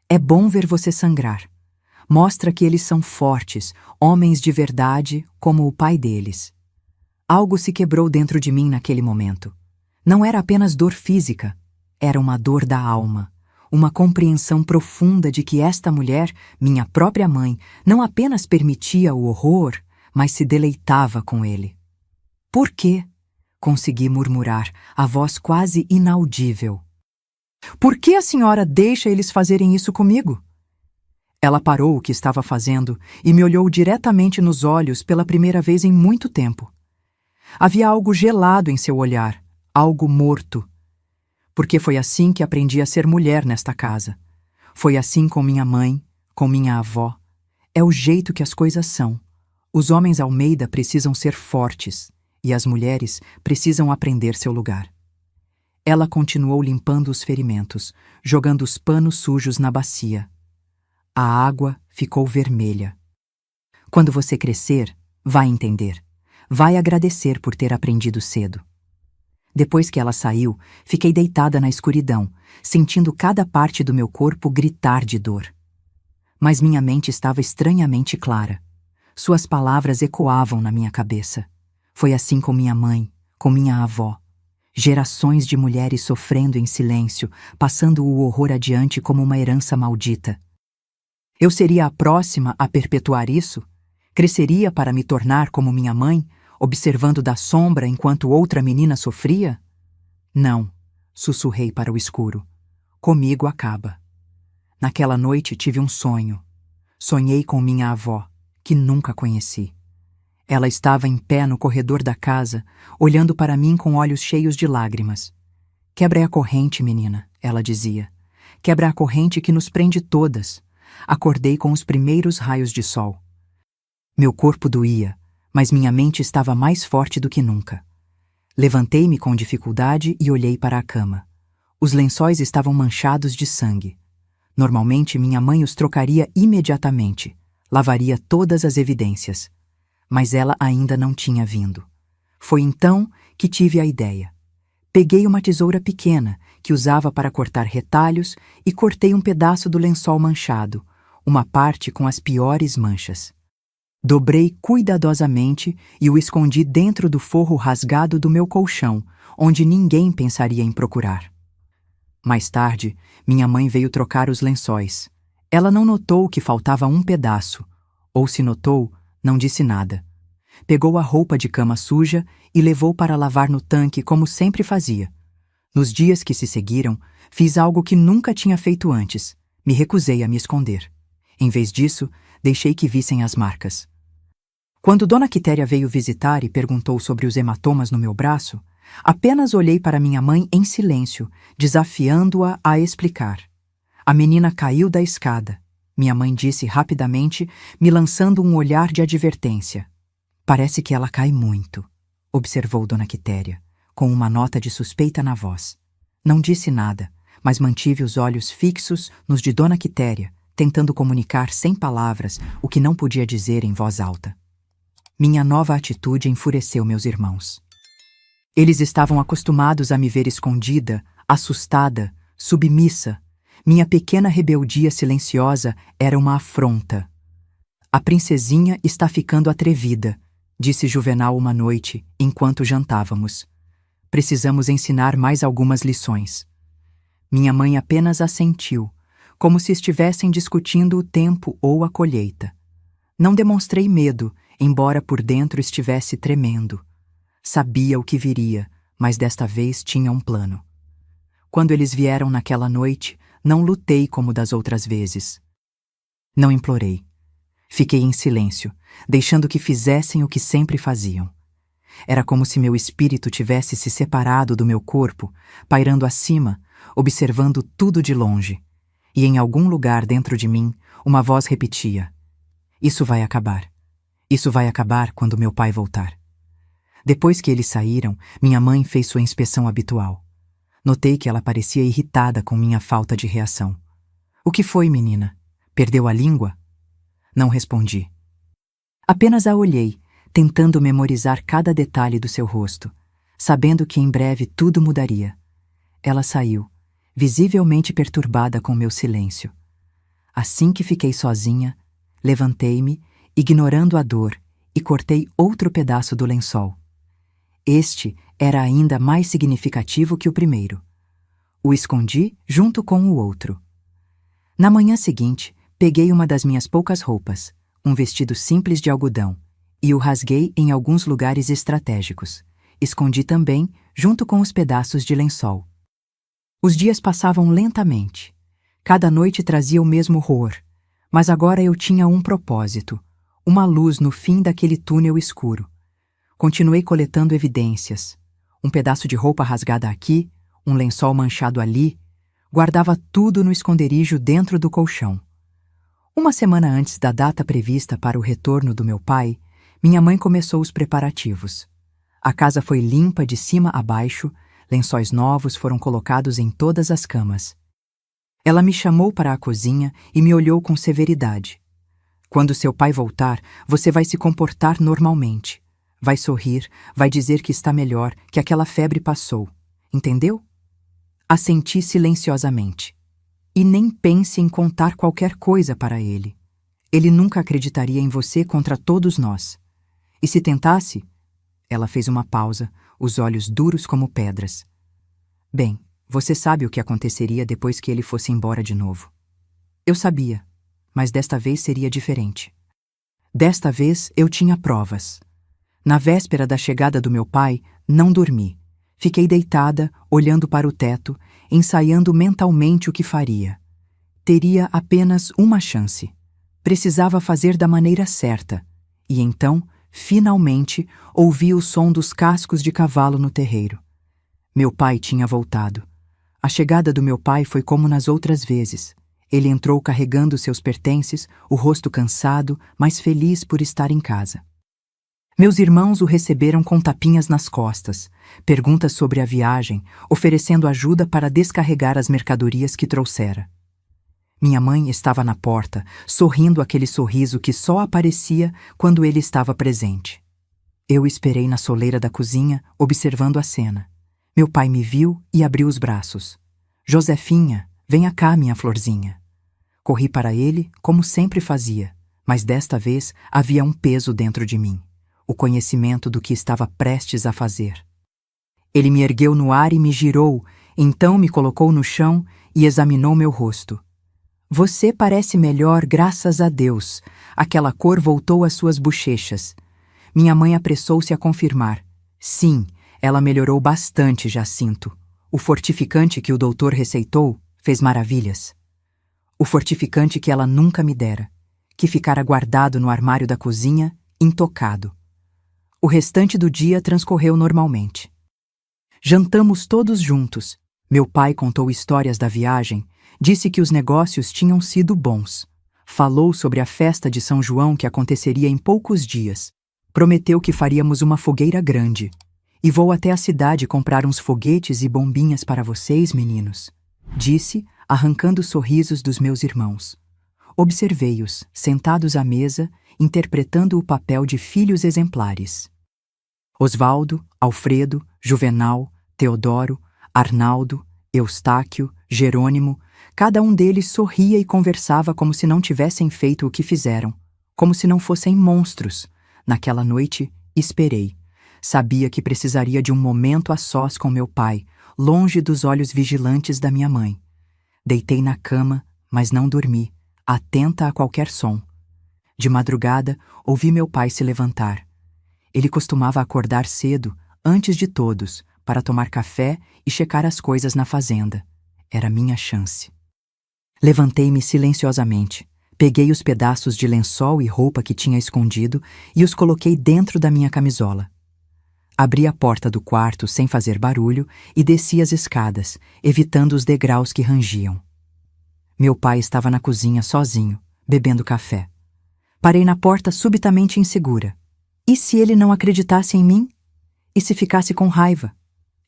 [SPEAKER 1] É bom ver você sangrar. Mostra que eles são fortes, homens de verdade, como o pai deles. Algo se quebrou dentro de mim naquele momento. Não era apenas dor física, era uma dor da alma. Uma compreensão profunda de que esta mulher, minha própria mãe, não apenas permitia o horror, mas se deleitava com ele. Por quê? Consegui murmurar, a voz quase inaudível. Por que a senhora deixa eles fazerem isso comigo? Ela parou o que estava fazendo e me olhou diretamente nos olhos pela primeira vez em muito tempo. Havia algo gelado em seu olhar, algo morto. Porque foi assim que aprendi a ser mulher nesta casa. Foi assim com minha mãe, com minha avó. É o jeito que as coisas são. Os homens Almeida precisam ser fortes e as mulheres precisam aprender seu lugar. Ela continuou limpando os ferimentos, jogando os panos sujos na bacia. A água ficou vermelha. Quando você crescer, vai entender. Vai agradecer por ter aprendido cedo. Depois que ela saiu, fiquei deitada na escuridão, sentindo cada parte do meu corpo gritar de dor. Mas minha mente estava estranhamente clara. Suas palavras ecoavam na minha cabeça. Foi assim com minha mãe, com minha avó. Gerações de mulheres sofrendo em silêncio, passando o horror adiante como uma herança maldita. Eu seria a próxima a perpetuar isso? Cresceria para me tornar como minha mãe, observando da sombra enquanto outra menina sofria? Não, sussurrei para o escuro. Comigo acaba. Naquela noite tive um sonho. Sonhei com minha avó, que nunca conheci. Ela estava em pé no corredor da casa, olhando para mim com olhos cheios de lágrimas. Quebra a corrente, menina, ela dizia. Quebra a corrente que nos prende todas. Acordei com os primeiros raios de sol. Meu corpo doía, mas minha mente estava mais forte do que nunca. Levantei-me com dificuldade e olhei para a cama. Os lençóis estavam manchados de sangue. Normalmente minha mãe os trocaria imediatamente, lavaria todas as evidências. Mas ela ainda não tinha vindo. Foi então que tive a ideia. Peguei uma tesoura pequena, que usava para cortar retalhos, e cortei um pedaço do lençol manchado, uma parte com as piores manchas. Dobrei cuidadosamente e o escondi dentro do forro rasgado do meu colchão, onde ninguém pensaria em procurar. Mais tarde, minha mãe veio trocar os lençóis. Ela não notou que faltava um pedaço, ou se notou, não disse nada. Pegou a roupa de cama suja e levou para lavar no tanque como sempre fazia. Nos dias que se seguiram, fiz algo que nunca tinha feito antes. Me recusei a me esconder. Em vez disso, deixei que vissem as marcas. Quando Dona Quitéria veio visitar e perguntou sobre os hematomas no meu braço, apenas olhei para minha mãe em silêncio, desafiando-a a explicar. A menina caiu da escada. Minha mãe disse rapidamente, me lançando um olhar de advertência. Parece que ela cai muito, observou Dona Quitéria, com uma nota de suspeita na voz. Não disse nada, mas mantive os olhos fixos nos de Dona Quitéria, tentando comunicar sem palavras o que não podia dizer em voz alta. Minha nova atitude enfureceu meus irmãos. Eles estavam acostumados a me ver escondida, assustada, submissa. Minha pequena rebeldia silenciosa era uma afronta. A princesinha está ficando atrevida, disse Juvenal uma noite, enquanto jantávamos. Precisamos ensinar mais algumas lições. Minha mãe apenas assentiu, como se estivessem discutindo o tempo ou a colheita. Não demonstrei medo, embora por dentro estivesse tremendo. Sabia o que viria, mas desta vez tinha um plano. Quando eles vieram naquela noite, não lutei como das outras vezes. Não implorei. Fiquei em silêncio, deixando que fizessem o que sempre faziam. Era como se meu espírito tivesse se separado do meu corpo, pairando acima, observando tudo de longe. E em algum lugar dentro de mim, uma voz repetia: "Isso vai acabar. Isso vai acabar quando meu pai voltar." Depois que eles saíram, minha mãe fez sua inspeção habitual. Notei que ela parecia irritada com minha falta de reação. "O que foi, menina? Perdeu a língua?" Não respondi. Apenas a olhei, tentando memorizar cada detalhe do seu rosto, sabendo que em breve tudo mudaria. Ela saiu, visivelmente perturbada com meu silêncio. Assim que fiquei sozinha, levantei-me, ignorando a dor, e cortei outro pedaço do lençol. Este era ainda mais significativo que o primeiro. O escondi junto com o outro. Na manhã seguinte, peguei uma das minhas poucas roupas, um vestido simples de algodão, e o rasguei em alguns lugares estratégicos. Escondi também, junto com os pedaços de lençol. Os dias passavam lentamente. Cada noite trazia o mesmo horror, mas agora eu tinha um propósito, uma luz no fim daquele túnel escuro. Continuei coletando evidências. Um pedaço de roupa rasgada aqui, um lençol manchado ali. Guardava tudo no esconderijo dentro do colchão. Uma semana antes da data prevista para o retorno do meu pai, minha mãe começou os preparativos. A casa foi limpa de cima a baixo, lençóis novos foram colocados em todas as camas. Ela me chamou para a cozinha e me olhou com severidade. "Quando seu pai voltar, você vai se comportar normalmente. Vai sorrir, vai dizer que está melhor, que aquela febre passou. Entendeu?" Assenti silenciosamente. "E nem pense em contar qualquer coisa para ele. Ele nunca acreditaria em você contra todos nós. E se tentasse?" Ela fez uma pausa, os olhos duros como pedras. "Bem, você sabe o que aconteceria depois que ele fosse embora de novo." Eu sabia, mas desta vez seria diferente. Desta vez eu tinha provas. Na véspera da chegada do meu pai, não dormi. Fiquei deitada, olhando para o teto, ensaiando mentalmente o que faria. Teria apenas uma chance. Precisava fazer da maneira certa. E então, finalmente, ouvi o som dos cascos de cavalo no terreiro. Meu pai tinha voltado. A chegada do meu pai foi como nas outras vezes. Ele entrou carregando seus pertences, o rosto cansado, mas feliz por estar em casa. Meus irmãos o receberam com tapinhas nas costas, perguntas sobre a viagem, oferecendo ajuda para descarregar as mercadorias que trouxera. Minha mãe estava na porta, sorrindo aquele sorriso que só aparecia quando ele estava presente. Eu esperei na soleira da cozinha, observando a cena. Meu pai me viu e abriu os braços. "Josefinha, venha cá, minha florzinha." Corri para ele, como sempre fazia, mas desta vez havia um peso dentro de mim, o conhecimento do que estava prestes a fazer. Ele me ergueu no ar e me girou, então me colocou no chão e examinou meu rosto. "Você parece melhor, graças a Deus." Aquela cor voltou às suas bochechas. Minha mãe apressou-se a confirmar. "Sim, ela melhorou bastante, Jacinto. O fortificante que o doutor receitou fez maravilhas." O fortificante que ela nunca me dera, que ficara guardado no armário da cozinha, intocado. O restante do dia transcorreu normalmente. Jantamos todos juntos. Meu pai contou histórias da viagem, disse que os negócios tinham sido bons. Falou sobre a festa de São João que aconteceria em poucos dias. Prometeu que faríamos uma fogueira grande. "E vou até a cidade comprar uns foguetes e bombinhas para vocês, meninos," disse, arrancando sorrisos dos meus irmãos. Observei-os, sentados à mesa, interpretando o papel de filhos exemplares. Osvaldo, Alfredo, Juvenal, Teodoro, Arnaldo, Eustáquio, Jerônimo, cada um deles sorria e conversava como se não tivessem feito o que fizeram, como se não fossem monstros. Naquela noite, Esperei. Sabia que precisaria de um momento a sós com meu pai, longe dos olhos vigilantes da minha mãe. Deitei na cama, mas não dormi, atenta a qualquer som. De madrugada, ouvi meu pai se levantar. Ele costumava acordar cedo, antes de todos, para tomar café e checar as coisas na fazenda. Era minha chance. Levantei-me silenciosamente. Peguei os pedaços de lençol e roupa que tinha escondido e os coloquei dentro da minha camisola. Abri a porta do quarto sem fazer barulho e desci as escadas, evitando os degraus que rangiam. Meu pai estava na cozinha sozinho, bebendo café. Parei na porta subitamente insegura. E se ele não acreditasse em mim? E se ficasse com raiva?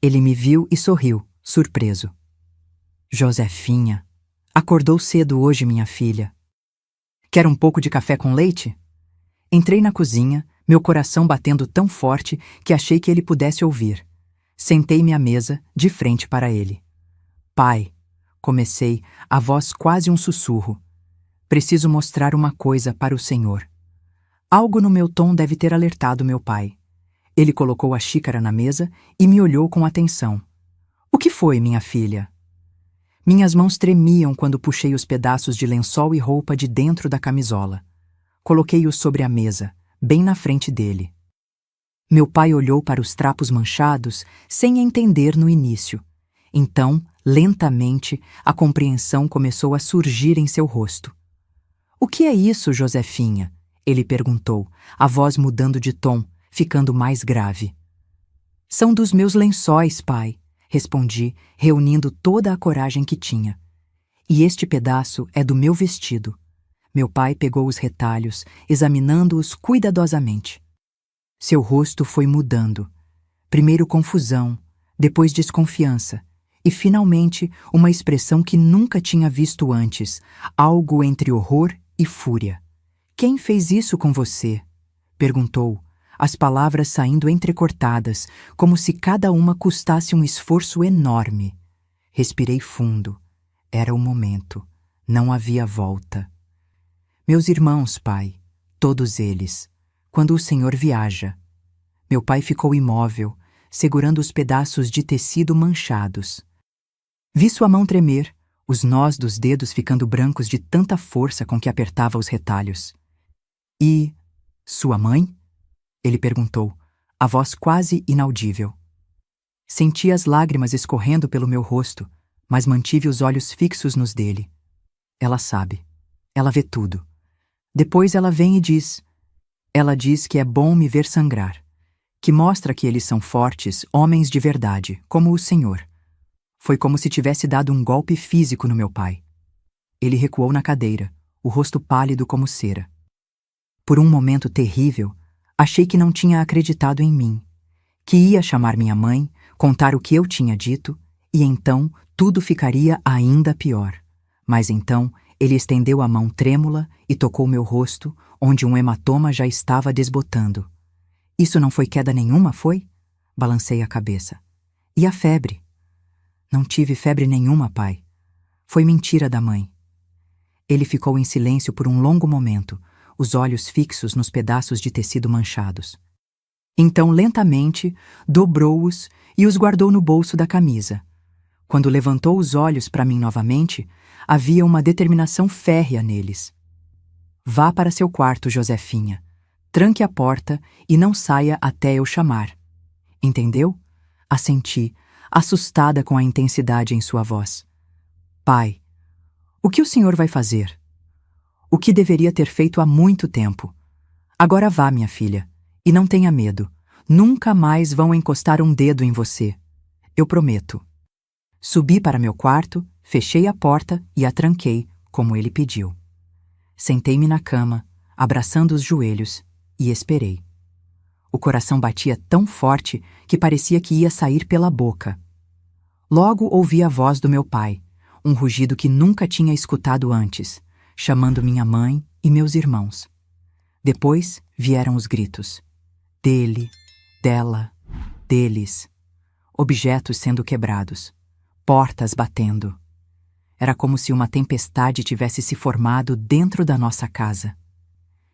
[SPEAKER 1] Ele me viu e sorriu, surpreso. Josefinha, acordou cedo hoje, minha filha. Quer um pouco de café com leite? Entrei na cozinha, meu coração batendo tão forte que achei que ele pudesse ouvir. Sentei-me à mesa, de frente para ele. Pai, comecei, a voz quase um sussurro. Preciso mostrar uma coisa para o senhor. Algo no meu tom deve ter alertado meu pai. Ele colocou a xícara na mesa e me olhou com atenção. O que foi, minha filha? Minhas mãos tremiam quando puxei os pedaços de lençol e roupa de dentro da camisola. Coloquei-os sobre a mesa, bem na frente dele. Meu pai olhou para os trapos manchados, sem entender no início. Então, lentamente, a compreensão começou a surgir em seu rosto. O que é isso, Josefinha? Ele perguntou, a voz mudando de tom, ficando mais grave. São dos meus lençóis, pai, respondi, reunindo toda a coragem que tinha. E este pedaço é do meu vestido. Meu pai pegou os retalhos, examinando-os cuidadosamente. Seu rosto foi mudando. Primeiro confusão, depois desconfiança, e finalmente uma expressão que nunca tinha visto antes, algo entre horror e fúria. Quem fez isso com você? Perguntou, as palavras saindo entrecortadas, como se cada uma custasse um esforço enorme. Respirei fundo. Era o momento. Não havia volta. Meus irmãos, pai, todos eles, quando o senhor viaja. Meu pai ficou imóvel, segurando os pedaços de tecido manchados. Vi sua mão tremer, os nós dos dedos ficando brancos de tanta força com que apertava os retalhos. E sua mãe? Ele perguntou, a voz quase inaudível. Senti as lágrimas escorrendo pelo meu rosto, mas mantive os olhos fixos nos dele. Ela sabe. Ela vê tudo. Depois ela vem e diz... Ela diz que é bom me ver sangrar, que mostra que eles são fortes, homens de verdade, como o senhor. Foi como se tivesse dado um golpe físico no meu pai. Ele recuou na cadeira, o rosto pálido como cera. Por um momento terrível, achei que não tinha acreditado em mim, que ia chamar minha mãe, contar o que eu tinha dito, e então tudo ficaria ainda pior. Mas então ele estendeu a mão trêmula e tocou meu rosto, onde um hematoma já estava desbotando. Isso não foi queda nenhuma, foi? Balancei a cabeça. E a febre? Não tive febre nenhuma, pai. Foi mentira da mãe. Ele ficou em silêncio por um longo momento, os olhos fixos nos pedaços de tecido manchados. Então, lentamente, dobrou-os e os guardou no bolso da camisa. Quando levantou os olhos para mim novamente, havia uma determinação férrea neles. Vá para seu quarto, Josefinha. Tranque a porta e não saia até eu chamar. Entendeu? Assenti, assustada com a intensidade em sua voz. Pai, o que o senhor vai fazer? O que deveria ter feito há muito tempo. Agora vá, minha filha, e não tenha medo. Nunca mais vão encostar um dedo em você. Eu prometo. Subi para meu quarto, fechei a porta e a tranquei, como ele pediu. Sentei-me na cama, abraçando os joelhos, e esperei. O coração batia tão forte que parecia que ia sair pela boca. Logo ouvi a voz do meu pai, um rugido que nunca tinha escutado antes, chamando minha mãe e meus irmãos. Depois vieram os gritos. Dele, dela, deles. Objetos sendo quebrados. Portas batendo. Era como se uma tempestade tivesse se formado dentro da nossa casa.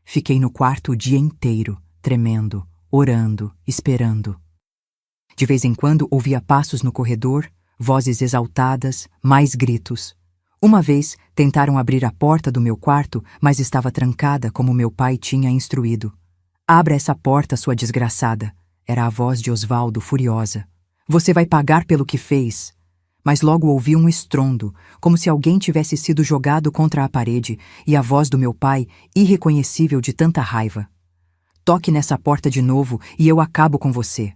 [SPEAKER 1] Fiquei no quarto o dia inteiro, tremendo, orando, esperando. De vez em quando ouvia passos no corredor, vozes exaltadas, mais gritos. Uma vez tentaram abrir a porta do meu quarto, mas estava trancada como meu pai tinha instruído. Abra essa porta, sua desgraçada. Era a voz de Osvaldo, furiosa. Você vai pagar pelo que fez. Mas logo ouvi um estrondo, como se alguém tivesse sido jogado contra a parede, e a voz do meu pai, irreconhecível de tanta raiva. Toque nessa porta de novo e eu acabo com você.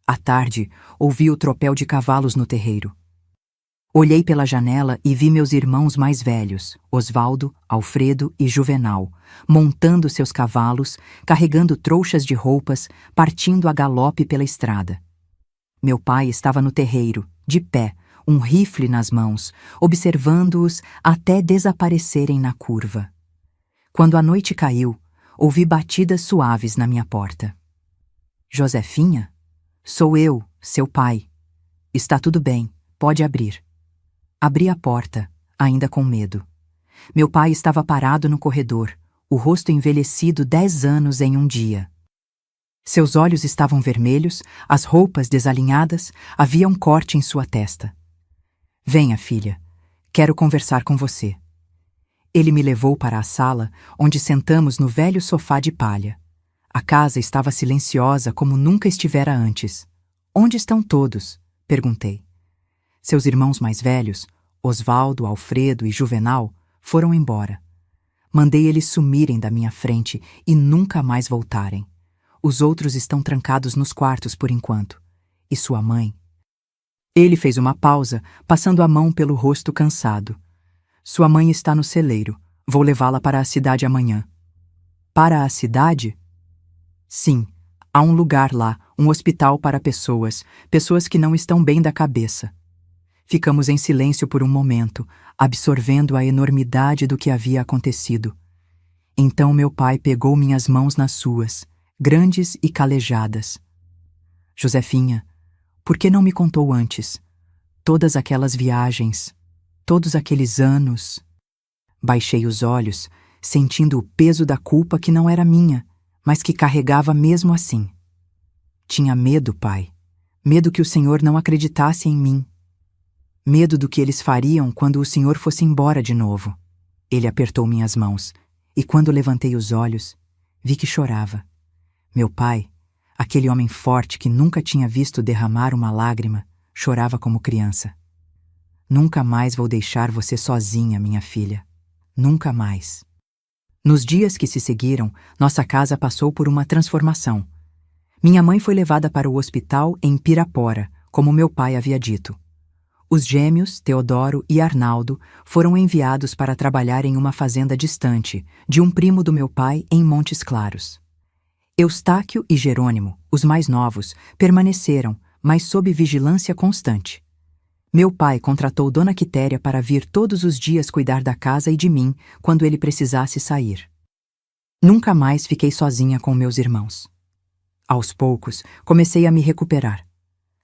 [SPEAKER 1] À tarde, ouvi o tropel de cavalos no terreiro. Olhei pela janela e vi meus irmãos mais velhos, Osvaldo, Alfredo e Juvenal, montando seus cavalos, carregando trouxas de roupas, partindo a galope pela estrada. Meu pai estava no terreiro, de pé, um rifle nas mãos, observando-os até desaparecerem na curva. Quando a noite caiu, ouvi batidas suaves na minha porta. Josefinha? Sou eu, seu pai. Está tudo bem, pode abrir. Abri a porta, ainda com medo. Meu pai estava parado no corredor, o rosto envelhecido 10 anos em um dia. Seus olhos estavam vermelhos, as roupas desalinhadas, havia um corte em sua testa. Venha, filha, quero conversar com você. Ele me levou para a sala, onde sentamos no velho sofá de palha. A casa estava silenciosa como nunca estivera antes. Onde estão todos? Perguntei. Seus irmãos mais velhos, Osvaldo, Alfredo e Juvenal, foram embora. Mandei eles sumirem da minha frente e nunca mais voltarem. Os outros estão trancados nos quartos por enquanto. E sua mãe? Ele fez uma pausa, passando a mão pelo rosto cansado. Sua mãe está no celeiro. Vou levá-la para a cidade amanhã. Para a cidade? Sim, há um lugar lá, um hospital para pessoas que não estão bem da cabeça. Ficamos em silêncio por um momento, absorvendo a enormidade do que havia acontecido. Então meu pai pegou minhas mãos nas suas, grandes e calejadas. Josefinha, por que não me contou antes? Todas aquelas viagens, todos aqueles anos. Baixei os olhos, sentindo o peso da culpa que não era minha, mas que carregava mesmo assim. Tinha medo, pai. Medo que o Senhor não acreditasse em mim. Medo do que eles fariam quando o Senhor fosse embora de novo. Ele apertou minhas mãos, e quando levantei os olhos, vi que chorava. Meu pai, aquele homem forte que nunca tinha visto derramar uma lágrima, chorava como criança. Nunca mais vou deixar você sozinha, minha filha. Nunca mais. Nos dias que se seguiram, nossa casa passou por uma transformação. Minha mãe foi levada para o hospital em Pirapora, como meu pai havia dito. Os gêmeos, Teodoro e Arnaldo, foram enviados para trabalhar em uma fazenda distante, de um primo do meu pai em Montes Claros. Eustáquio e Jerônimo, os mais novos, permaneceram, mas sob vigilância constante. Meu pai contratou Dona Quitéria para vir todos os dias cuidar da casa e de mim quando ele precisasse sair. Nunca mais fiquei sozinha com meus irmãos. Aos poucos, comecei a me recuperar.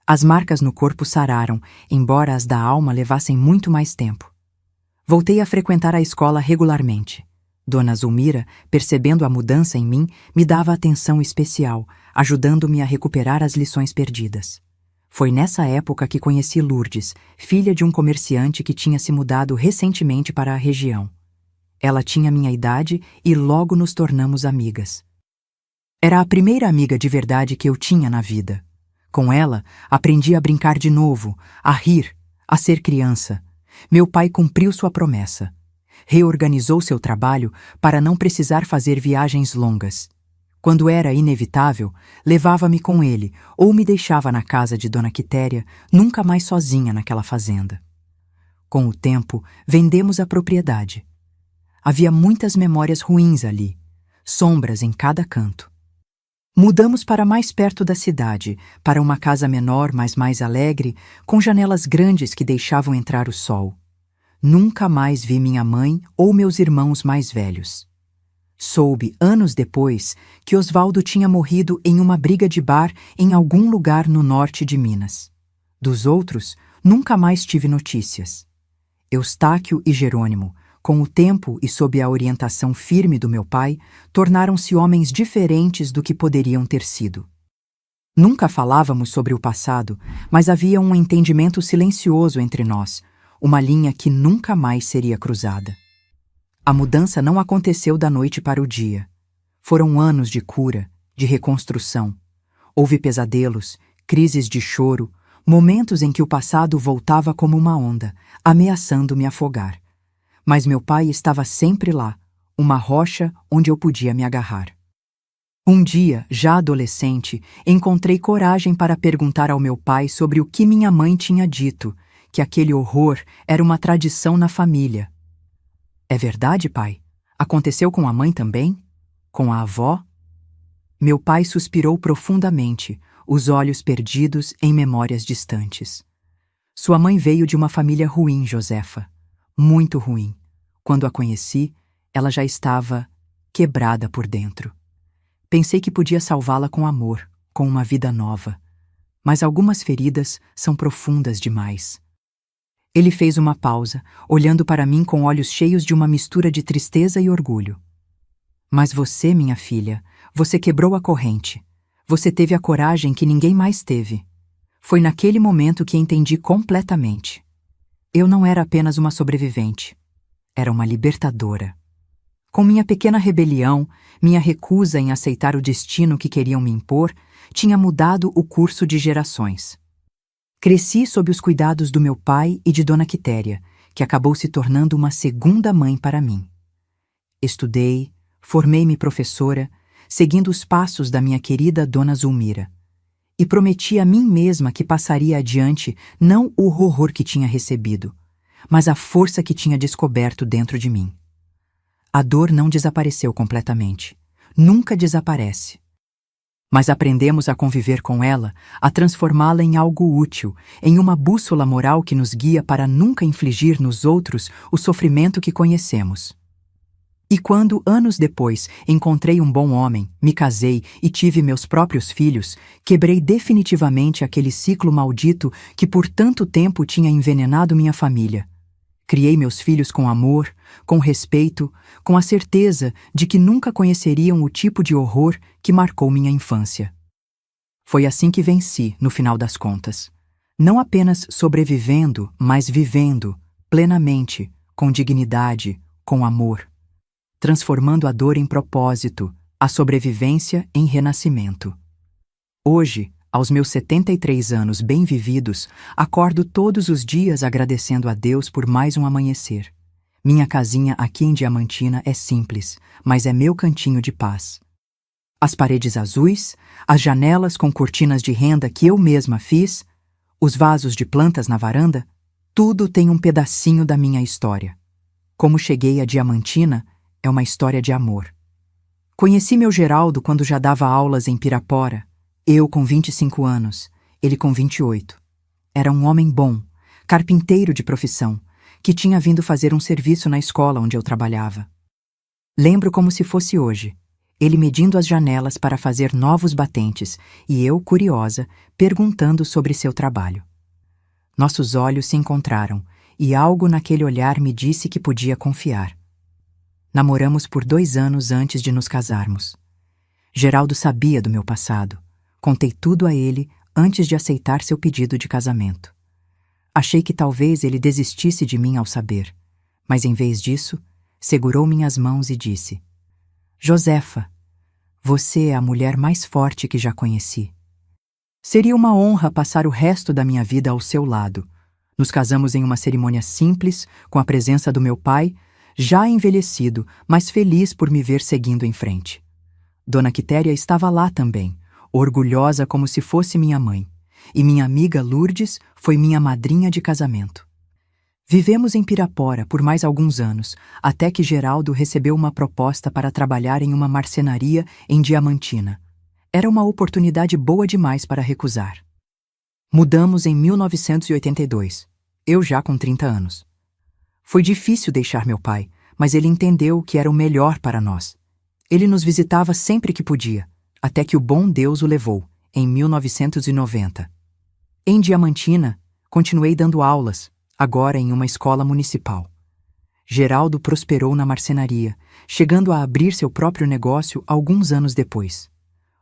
[SPEAKER 1] As marcas no corpo sararam, embora as da alma levassem muito mais tempo. Voltei a frequentar a escola regularmente. Dona Zulmira, percebendo a mudança em mim, me dava atenção especial, ajudando-me a recuperar as lições perdidas. Foi nessa época que conheci Lourdes, filha de um comerciante que tinha se mudado recentemente para a região. Ela tinha minha idade e logo nos tornamos amigas. Era a primeira amiga de verdade que eu tinha na vida. Com ela, aprendi a brincar de novo, a rir, a ser criança. Meu pai cumpriu sua promessa. Reorganizou seu trabalho para não precisar fazer viagens longas. Quando era inevitável, levava-me com ele ou me deixava na casa de Dona Quitéria, nunca mais sozinha naquela fazenda. Com o tempo, vendemos a propriedade. Havia muitas memórias ruins ali, sombras em cada canto. Mudamos para mais perto da cidade, para uma casa menor, mas mais alegre, com janelas grandes que deixavam entrar o sol. Nunca mais vi minha mãe ou meus irmãos mais velhos. Soube, anos depois, que Osvaldo tinha morrido em uma briga de bar em algum lugar no norte de Minas. Dos outros, nunca mais tive notícias. Eustáquio e Jerônimo, Com o tempo e sob a orientação firme do meu pai, tornaram-se homens diferentes do que poderiam ter sido. Nunca falávamos sobre o passado, mas havia um entendimento silencioso entre nós, uma linha que nunca mais seria cruzada. A mudança não aconteceu da noite para o dia. Foram anos de cura, de reconstrução. Houve pesadelos, crises de choro, momentos em que o passado voltava como uma onda, ameaçando me afogar. Mas meu pai estava sempre lá, uma rocha onde eu podia me agarrar. Um dia, já adolescente, encontrei coragem para perguntar ao meu pai sobre o que minha mãe tinha dito, que aquele horror era uma tradição na família. É verdade, pai? Aconteceu com a mãe também? Com a avó? Meu pai suspirou profundamente, os olhos perdidos em memórias distantes. Sua mãe veio de uma família ruim, Josefa. Muito ruim. Quando a conheci, ela já estava quebrada por dentro. Pensei que podia salvá-la com amor, com uma vida nova. Mas algumas feridas são profundas demais. Ele fez uma pausa, olhando para mim com olhos cheios de uma mistura de tristeza e orgulho. Mas você, minha filha, você quebrou a corrente. Você teve a coragem que ninguém mais teve. Foi naquele momento que entendi completamente. Eu não era apenas uma sobrevivente. Era uma libertadora. Com minha pequena rebelião, minha recusa em aceitar o destino que queriam me impor, tinha mudado o curso de gerações. Cresci sob os cuidados do meu pai e de Dona Quitéria, que acabou se tornando uma segunda mãe para mim. Estudei, formei-me professora, seguindo os passos da minha querida Dona Zulmira. E prometi a mim mesma que passaria adiante não o horror que tinha recebido, mas a força que tinha descoberto dentro de mim. A dor não desapareceu completamente. Nunca desaparece. Mas aprendemos a conviver com ela, a transformá-la em algo útil, em uma bússola moral que nos guia para nunca infligir nos outros o sofrimento que conhecemos. E quando, anos depois, encontrei um bom homem, me casei e tive meus próprios filhos, quebrei definitivamente aquele ciclo maldito que por tanto tempo tinha envenenado minha família. Criei meus filhos com amor, com respeito, com a certeza de que nunca conheceriam o tipo de horror que marcou minha infância. Foi assim que venci, no final das contas. Não apenas sobrevivendo, mas vivendo, plenamente, com dignidade, com amor. Transformando a dor em propósito, a sobrevivência em renascimento. Hoje, aos meus 73 anos bem vividos, acordo todos os dias agradecendo a Deus por mais um amanhecer. Minha casinha aqui em Diamantina é simples, mas é meu cantinho de paz. As paredes azuis, as janelas com cortinas de renda que eu mesma fiz, os vasos de plantas na varanda, tudo tem um pedacinho da minha história. Como cheguei a Diamantina, é uma história de amor. Conheci meu Geraldo quando já dava aulas em Pirapora, eu com 25 anos, ele com 28. Era um homem bom, carpinteiro de profissão, que tinha vindo fazer um serviço na escola onde eu trabalhava. Lembro como se fosse hoje, ele medindo as janelas para fazer novos batentes e eu, curiosa, perguntando sobre seu trabalho. Nossos olhos se encontraram e algo naquele olhar me disse que podia confiar. Namoramos por 2 anos antes de nos casarmos. Geraldo sabia do meu passado. Contei tudo a ele antes de aceitar seu pedido de casamento. Achei que talvez ele desistisse de mim ao saber, mas em vez disso, segurou minhas mãos e disse: Josefa, você é a mulher mais forte que já conheci. Seria uma honra passar o resto da minha vida ao seu lado. Nos casamos em uma cerimônia simples, com a presença do meu pai, já envelhecido, mas feliz por me ver seguindo em frente. Dona Quitéria estava lá também, orgulhosa como se fosse minha mãe, e minha amiga Lourdes foi minha madrinha de casamento. Vivemos em Pirapora por mais alguns anos, até que Geraldo recebeu uma proposta para trabalhar em uma marcenaria em Diamantina. Era uma oportunidade boa demais para recusar. Mudamos em 1982, eu já com 30 anos. Foi difícil deixar meu pai, mas ele entendeu que era o melhor para nós. Ele nos visitava sempre que podia, até que o bom Deus o levou, em 1990. Em Diamantina, continuei dando aulas, agora em uma escola municipal. Geraldo prosperou na marcenaria, chegando a abrir seu próprio negócio alguns anos depois.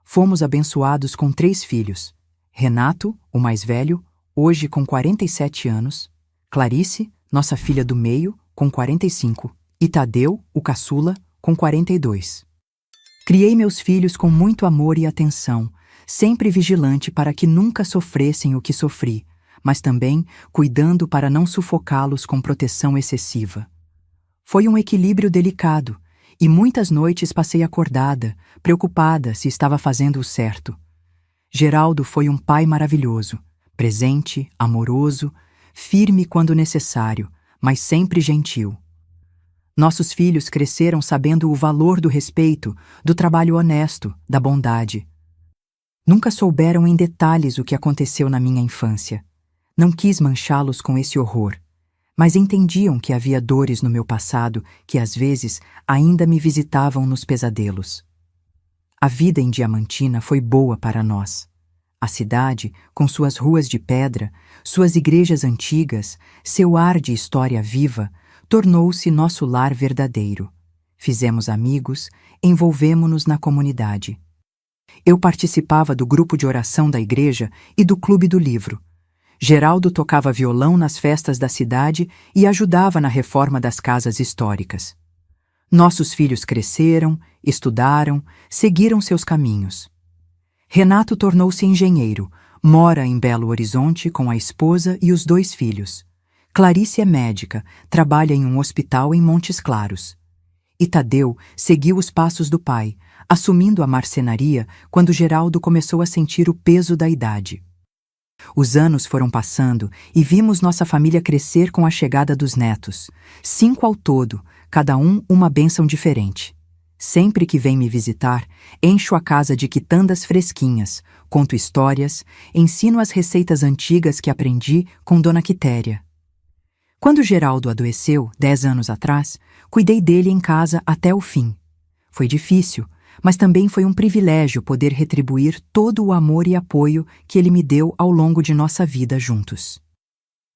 [SPEAKER 1] Fomos abençoados com 3 filhos: Renato, o mais velho, hoje com 47 anos, Clarice, nossa filha do meio, com 45, e Tadeu, o caçula, com 42. Criei meus filhos com muito amor e atenção, sempre vigilante para que nunca sofressem o que sofri, mas também cuidando para não sufocá-los com proteção excessiva. Foi um equilíbrio delicado, e muitas noites passei acordada, preocupada se estava fazendo o certo. Geraldo foi um pai maravilhoso, presente, amoroso, firme quando necessário, mas sempre gentil. Nossos filhos cresceram sabendo o valor do respeito, do trabalho honesto, da bondade. Nunca souberam em detalhes o que aconteceu na minha infância. Não quis manchá-los com esse horror, mas entendiam que havia dores no meu passado que às vezes ainda me visitavam nos pesadelos. A vida em Diamantina foi boa para nós. A cidade, com suas ruas de pedra, suas igrejas antigas, seu ar de história viva, tornou-se nosso lar verdadeiro. Fizemos amigos, envolvemo-nos na comunidade. Eu participava do grupo de oração da igreja e do clube do livro. Geraldo tocava violão nas festas da cidade e ajudava na reforma das casas históricas. Nossos filhos cresceram, estudaram, seguiram seus caminhos. Renato tornou-se engenheiro, mora em Belo Horizonte com a esposa e os 2 filhos. Clarice é médica, trabalha em um hospital em Montes Claros. E Tadeu seguiu os passos do pai, assumindo a marcenaria quando Geraldo começou a sentir o peso da idade. Os anos foram passando e vimos nossa família crescer com a chegada dos netos. 5 ao todo, cada um uma bênção diferente. Sempre que vem me visitar, encho a casa de quitandas fresquinhas, conto histórias, ensino as receitas antigas que aprendi com Dona Quitéria. Quando Geraldo adoeceu, 10 anos atrás, cuidei dele em casa até o fim. Foi difícil, mas também foi um privilégio poder retribuir todo o amor e apoio que ele me deu ao longo de nossa vida juntos.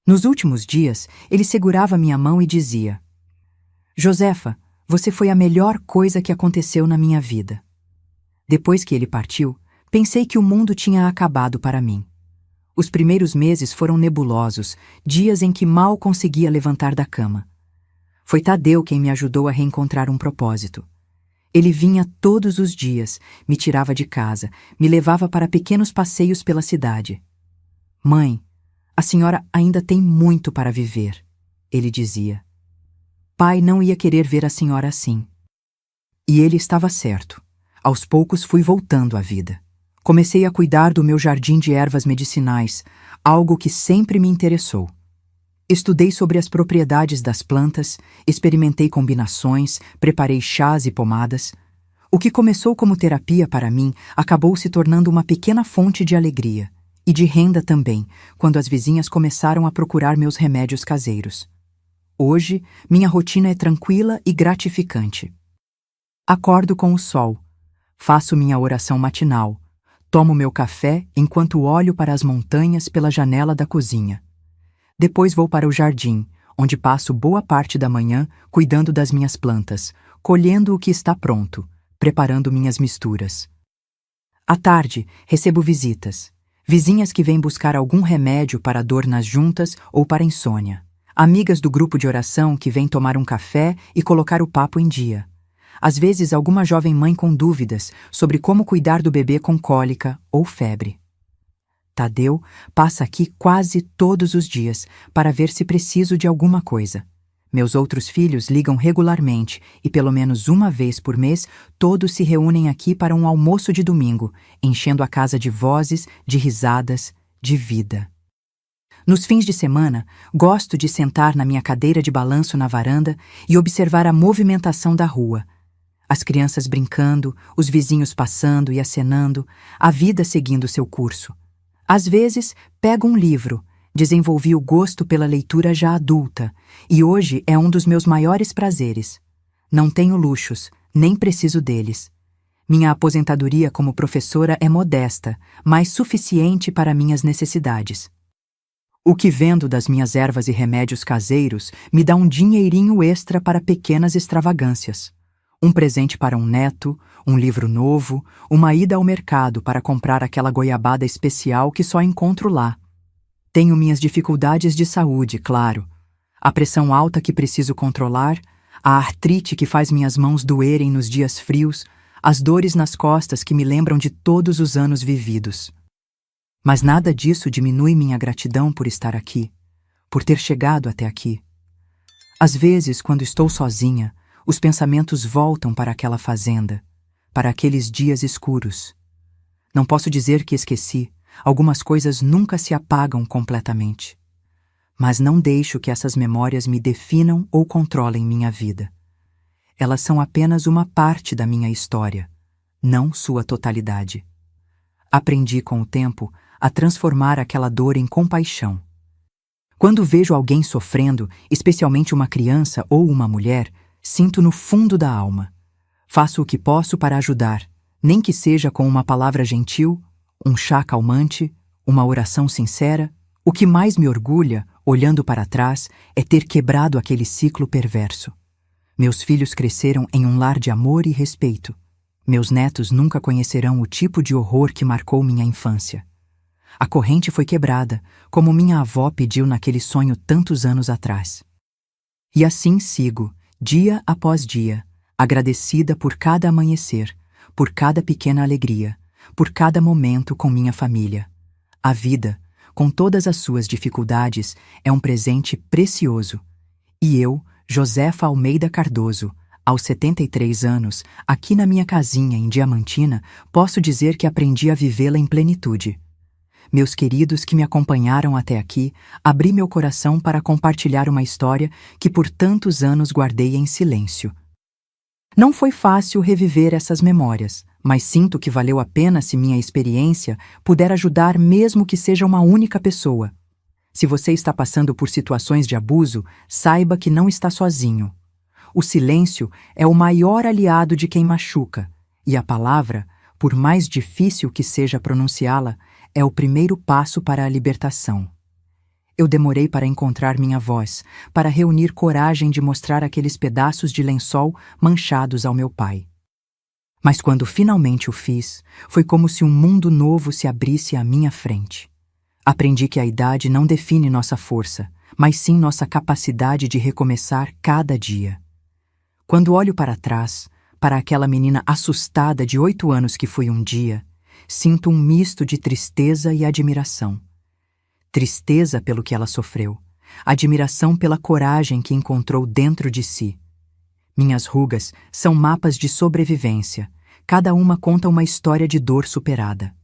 [SPEAKER 1] Nos últimos dias, ele segurava minha mão e dizia: Josefa, você foi a melhor coisa que aconteceu na minha vida. Depois que ele partiu, pensei que o mundo tinha acabado para mim. Os primeiros meses foram nebulosos, dias em que mal conseguia levantar da cama. Foi Tadeu quem me ajudou a reencontrar um propósito. Ele vinha todos os dias, me tirava de casa, me levava para pequenos passeios pela cidade. Mãe, a senhora ainda tem muito para viver, ele dizia. Pai não ia querer ver a senhora assim. E ele estava certo. Aos poucos fui voltando à vida. Comecei a cuidar do meu jardim de ervas medicinais, algo que sempre me interessou. Estudei sobre as propriedades das plantas, experimentei combinações, preparei chás e pomadas. O que começou como terapia para mim acabou se tornando uma pequena fonte de alegria e de renda também, quando as vizinhas começaram a procurar meus remédios caseiros. Hoje, minha rotina é tranquila e gratificante. Acordo com o sol, faço minha oração matinal, tomo meu café enquanto olho para as montanhas pela janela da cozinha. Depois vou para o jardim, onde passo boa parte da manhã cuidando das minhas plantas, colhendo o que está pronto, preparando minhas misturas. À tarde, recebo visitas. Vizinhas que vêm buscar algum remédio para dor nas juntas ou para insônia. Amigas do grupo de oração que vêm tomar um café e colocar o papo em dia. Às vezes, alguma jovem mãe com dúvidas sobre como cuidar do bebê com cólica ou febre. Tadeu passa aqui quase todos os dias para ver se preciso de alguma coisa. Meus outros filhos ligam regularmente e pelo menos uma vez por mês todos se reúnem aqui para um almoço de domingo, enchendo a casa de vozes, de risadas, de vida. Nos fins de semana, gosto de sentar na minha cadeira de balanço na varanda e observar a movimentação da rua. As crianças brincando, os vizinhos passando e acenando, a vida seguindo seu curso. Às vezes, pego um livro, desenvolvi o gosto pela leitura já adulta, e hoje é um dos meus maiores prazeres. Não tenho luxos, nem preciso deles. Minha aposentadoria como professora é modesta, mas suficiente para minhas necessidades. O que vendo das minhas ervas e remédios caseiros me dá um dinheirinho extra para pequenas extravagâncias. Um presente para um neto, um livro novo, uma ida ao mercado para comprar aquela goiabada especial que só encontro lá. Tenho minhas dificuldades de saúde, claro. A pressão alta que preciso controlar, a artrite que faz minhas mãos doerem nos dias frios, as dores nas costas que me lembram de todos os anos vividos. Mas nada disso diminui minha gratidão por estar aqui, por ter chegado até aqui. Às vezes, quando estou sozinha, os pensamentos voltam para aquela fazenda, para aqueles dias escuros. Não posso dizer que esqueci, algumas coisas nunca se apagam completamente. Mas não deixo que essas memórias me definam ou controlem minha vida. Elas são apenas uma parte da minha história, não sua totalidade. Aprendi com o tempo a transformar aquela dor em compaixão. Quando vejo alguém sofrendo, especialmente uma criança ou uma mulher, sinto no fundo da alma. Faço o que posso para ajudar, nem que seja com uma palavra gentil, um chá calmante, uma oração sincera. O que mais me orgulha, olhando para trás, é ter quebrado aquele ciclo perverso. Meus filhos cresceram em um lar de amor e respeito. Meus netos nunca conhecerão o tipo de horror que marcou minha infância. A corrente foi quebrada, como minha avó pediu naquele sonho tantos anos atrás. E assim sigo, dia após dia, agradecida por cada amanhecer, por cada pequena alegria, por cada momento com minha família. A vida, com todas as suas dificuldades, é um presente precioso. E eu, Josefa Almeida Cardoso, aos 73 anos, aqui na minha casinha em Diamantina, posso dizer que aprendi a vivê-la em plenitude. Meus queridos que me acompanharam até aqui, abri meu coração para compartilhar uma história que por tantos anos guardei em silêncio. Não foi fácil reviver essas memórias, mas sinto que valeu a pena se minha experiência puder ajudar mesmo que seja uma única pessoa. Se você está passando por situações de abuso, saiba que não está sozinho. O silêncio é o maior aliado de quem machuca, e a palavra, por mais difícil que seja pronunciá-la, é o primeiro passo para a libertação. Eu demorei para encontrar minha voz, para reunir coragem de mostrar aqueles pedaços de lençol manchados ao meu pai. Mas quando finalmente o fiz, foi como se um mundo novo se abrisse à minha frente. Aprendi que a idade não define nossa força, mas sim nossa capacidade de recomeçar cada dia. Quando olho para trás, para aquela menina assustada de 8 anos que fui um dia, sinto um misto de tristeza e admiração. Tristeza pelo que ela sofreu, admiração pela coragem que encontrou dentro de si. Minhas rugas são mapas de sobrevivência, cada uma conta uma história de dor superada.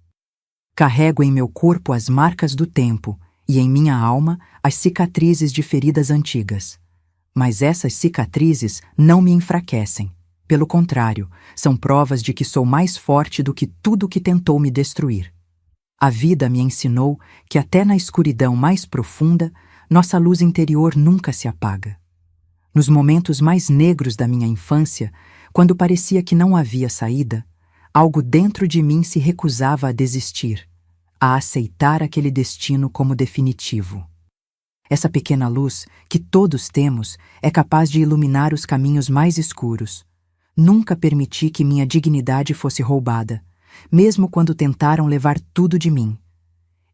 [SPEAKER 1] Carrego em meu corpo as marcas do tempo e em minha alma as cicatrizes de feridas antigas. Mas essas cicatrizes não me enfraquecem. Pelo contrário, são provas de que sou mais forte do que tudo que tentou me destruir. A vida me ensinou que até na escuridão mais profunda, nossa luz interior nunca se apaga. Nos momentos mais negros da minha infância, quando parecia que não havia saída, algo dentro de mim se recusava a desistir, a aceitar aquele destino como definitivo. Essa pequena luz, que todos temos, é capaz de iluminar os caminhos mais escuros. Nunca permiti que minha dignidade fosse roubada, mesmo quando tentaram levar tudo de mim.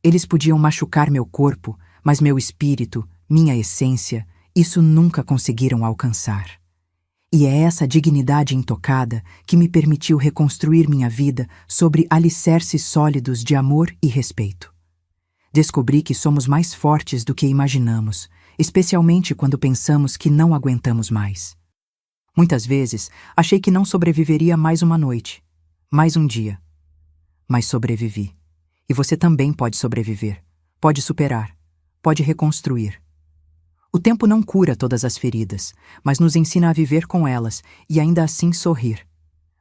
[SPEAKER 1] Eles podiam machucar meu corpo, mas meu espírito, minha essência, isso nunca conseguiram alcançar. E é essa dignidade intocada que me permitiu reconstruir minha vida sobre alicerces sólidos de amor e respeito. Descobri que somos mais fortes do que imaginamos, especialmente quando pensamos que não aguentamos mais. Muitas vezes, achei que não sobreviveria mais uma noite, mais um dia. Mas sobrevivi. E você também pode sobreviver, pode superar, pode reconstruir. O tempo não cura todas as feridas, mas nos ensina a viver com elas e ainda assim sorrir.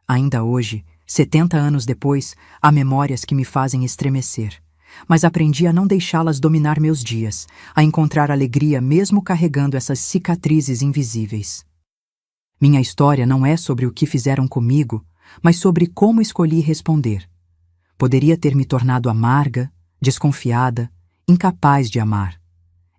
[SPEAKER 1] Ainda hoje, 70 anos depois, há memórias que me fazem estremecer. Mas aprendi a não deixá-las dominar meus dias, a encontrar alegria mesmo carregando essas cicatrizes invisíveis. Minha história não é sobre o que fizeram comigo, mas sobre como escolhi responder. Poderia ter me tornado amarga, desconfiada, incapaz de amar.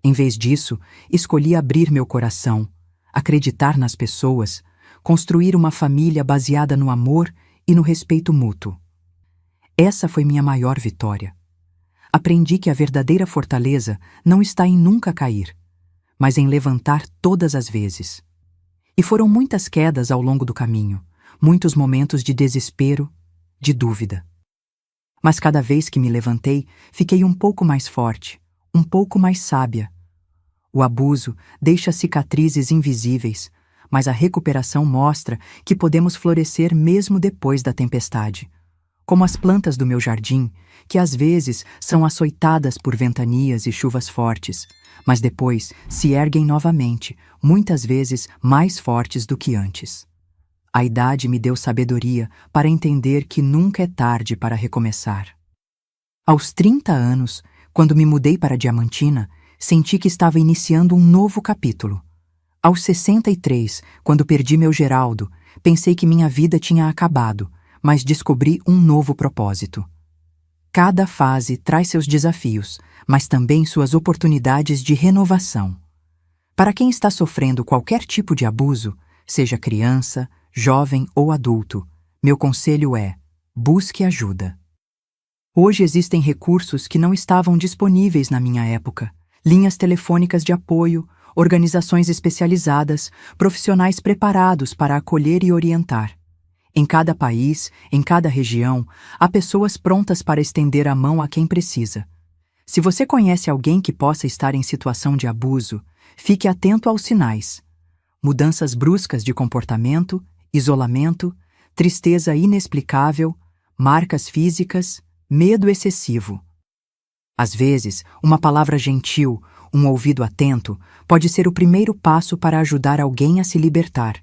[SPEAKER 1] Em vez disso, escolhi abrir meu coração, acreditar nas pessoas, construir uma família baseada no amor e no respeito mútuo. Essa foi minha maior vitória. Aprendi que a verdadeira fortaleza não está em nunca cair, mas em levantar todas as vezes. E foram muitas quedas ao longo do caminho, muitos momentos de desespero, de dúvida. Mas cada vez que me levantei, fiquei um pouco mais forte, um pouco mais sábia. O abuso deixa cicatrizes invisíveis, mas a recuperação mostra que podemos florescer mesmo depois da tempestade. Como as plantas do meu jardim, que às vezes são açoitadas por ventanias e chuvas fortes, mas depois se erguem novamente, muitas vezes mais fortes do que antes. A idade me deu sabedoria para entender que nunca é tarde para recomeçar. Aos 30 anos, quando me mudei para Diamantina, senti que estava iniciando um novo capítulo. Aos 63, quando perdi meu Geraldo, pensei que minha vida tinha acabado, mas descobri um novo propósito. Cada fase traz seus desafios, mas também suas oportunidades de renovação. Para quem está sofrendo qualquer tipo de abuso, seja criança, jovem ou adulto, meu conselho é: busque ajuda. Hoje existem recursos que não estavam disponíveis na minha época. Linhas telefônicas de apoio, organizações especializadas, profissionais preparados para acolher e orientar. Em cada país, em cada região, há pessoas prontas para estender a mão a quem precisa. Se você conhece alguém que possa estar em situação de abuso, fique atento aos sinais: mudanças bruscas de comportamento, isolamento, tristeza inexplicável, marcas físicas, medo excessivo. Às vezes, uma palavra gentil, um ouvido atento, pode ser o primeiro passo para ajudar alguém a se libertar.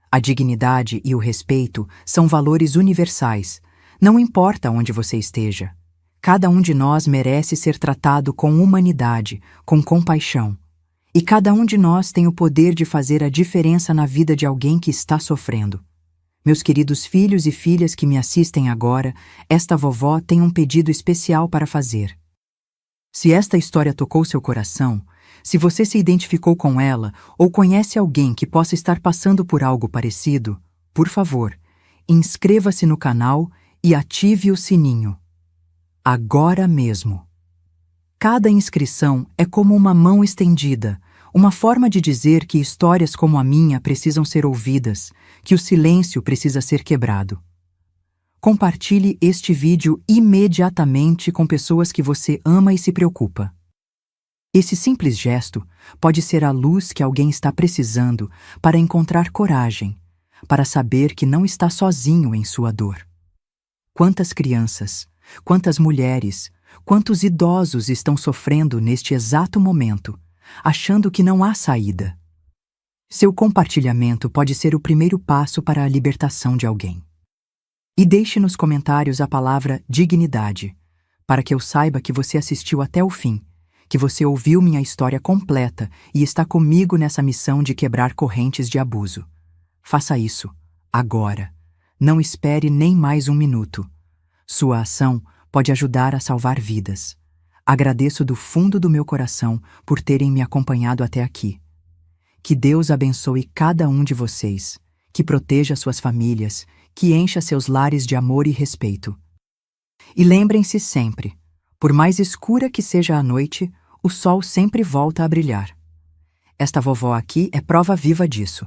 [SPEAKER 1] A dignidade e o respeito são valores universais, não importa onde você esteja. Cada um de nós merece ser tratado com humanidade, com compaixão. E cada um de nós tem o poder de fazer a diferença na vida de alguém que está sofrendo. Meus queridos filhos e filhas que me assistem agora, esta vovó tem um pedido especial para fazer. Se esta história tocou seu coração, se você se identificou com ela ou conhece alguém que possa estar passando por algo parecido, por favor, inscreva-se no canal e ative o sininho. Agora mesmo. Cada inscrição é como uma mão estendida, uma forma de dizer que histórias como a minha precisam ser ouvidas, que o silêncio precisa ser quebrado. Compartilhe este vídeo imediatamente com pessoas que você ama e se preocupa. Esse simples gesto pode ser a luz que alguém está precisando para encontrar coragem, para saber que não está sozinho em sua dor. Quantas crianças, quantas mulheres, quantos idosos estão sofrendo neste exato momento, achando que não há saída? Seu compartilhamento pode ser o primeiro passo para a libertação de alguém. E deixe nos comentários a palavra dignidade, para que eu saiba que você assistiu até o fim, que você ouviu minha história completa e está comigo nessa missão de quebrar correntes de abuso. Faça isso, agora. Não espere nem mais um minuto. Sua ação pode ajudar a salvar vidas. Agradeço do fundo do meu coração por terem me acompanhado até aqui. Que Deus abençoe cada um de vocês, que proteja suas famílias, que encha seus lares de amor e respeito. E lembrem-se sempre, por mais escura que seja a noite, o sol sempre volta a brilhar. Esta vovó aqui é prova viva disso.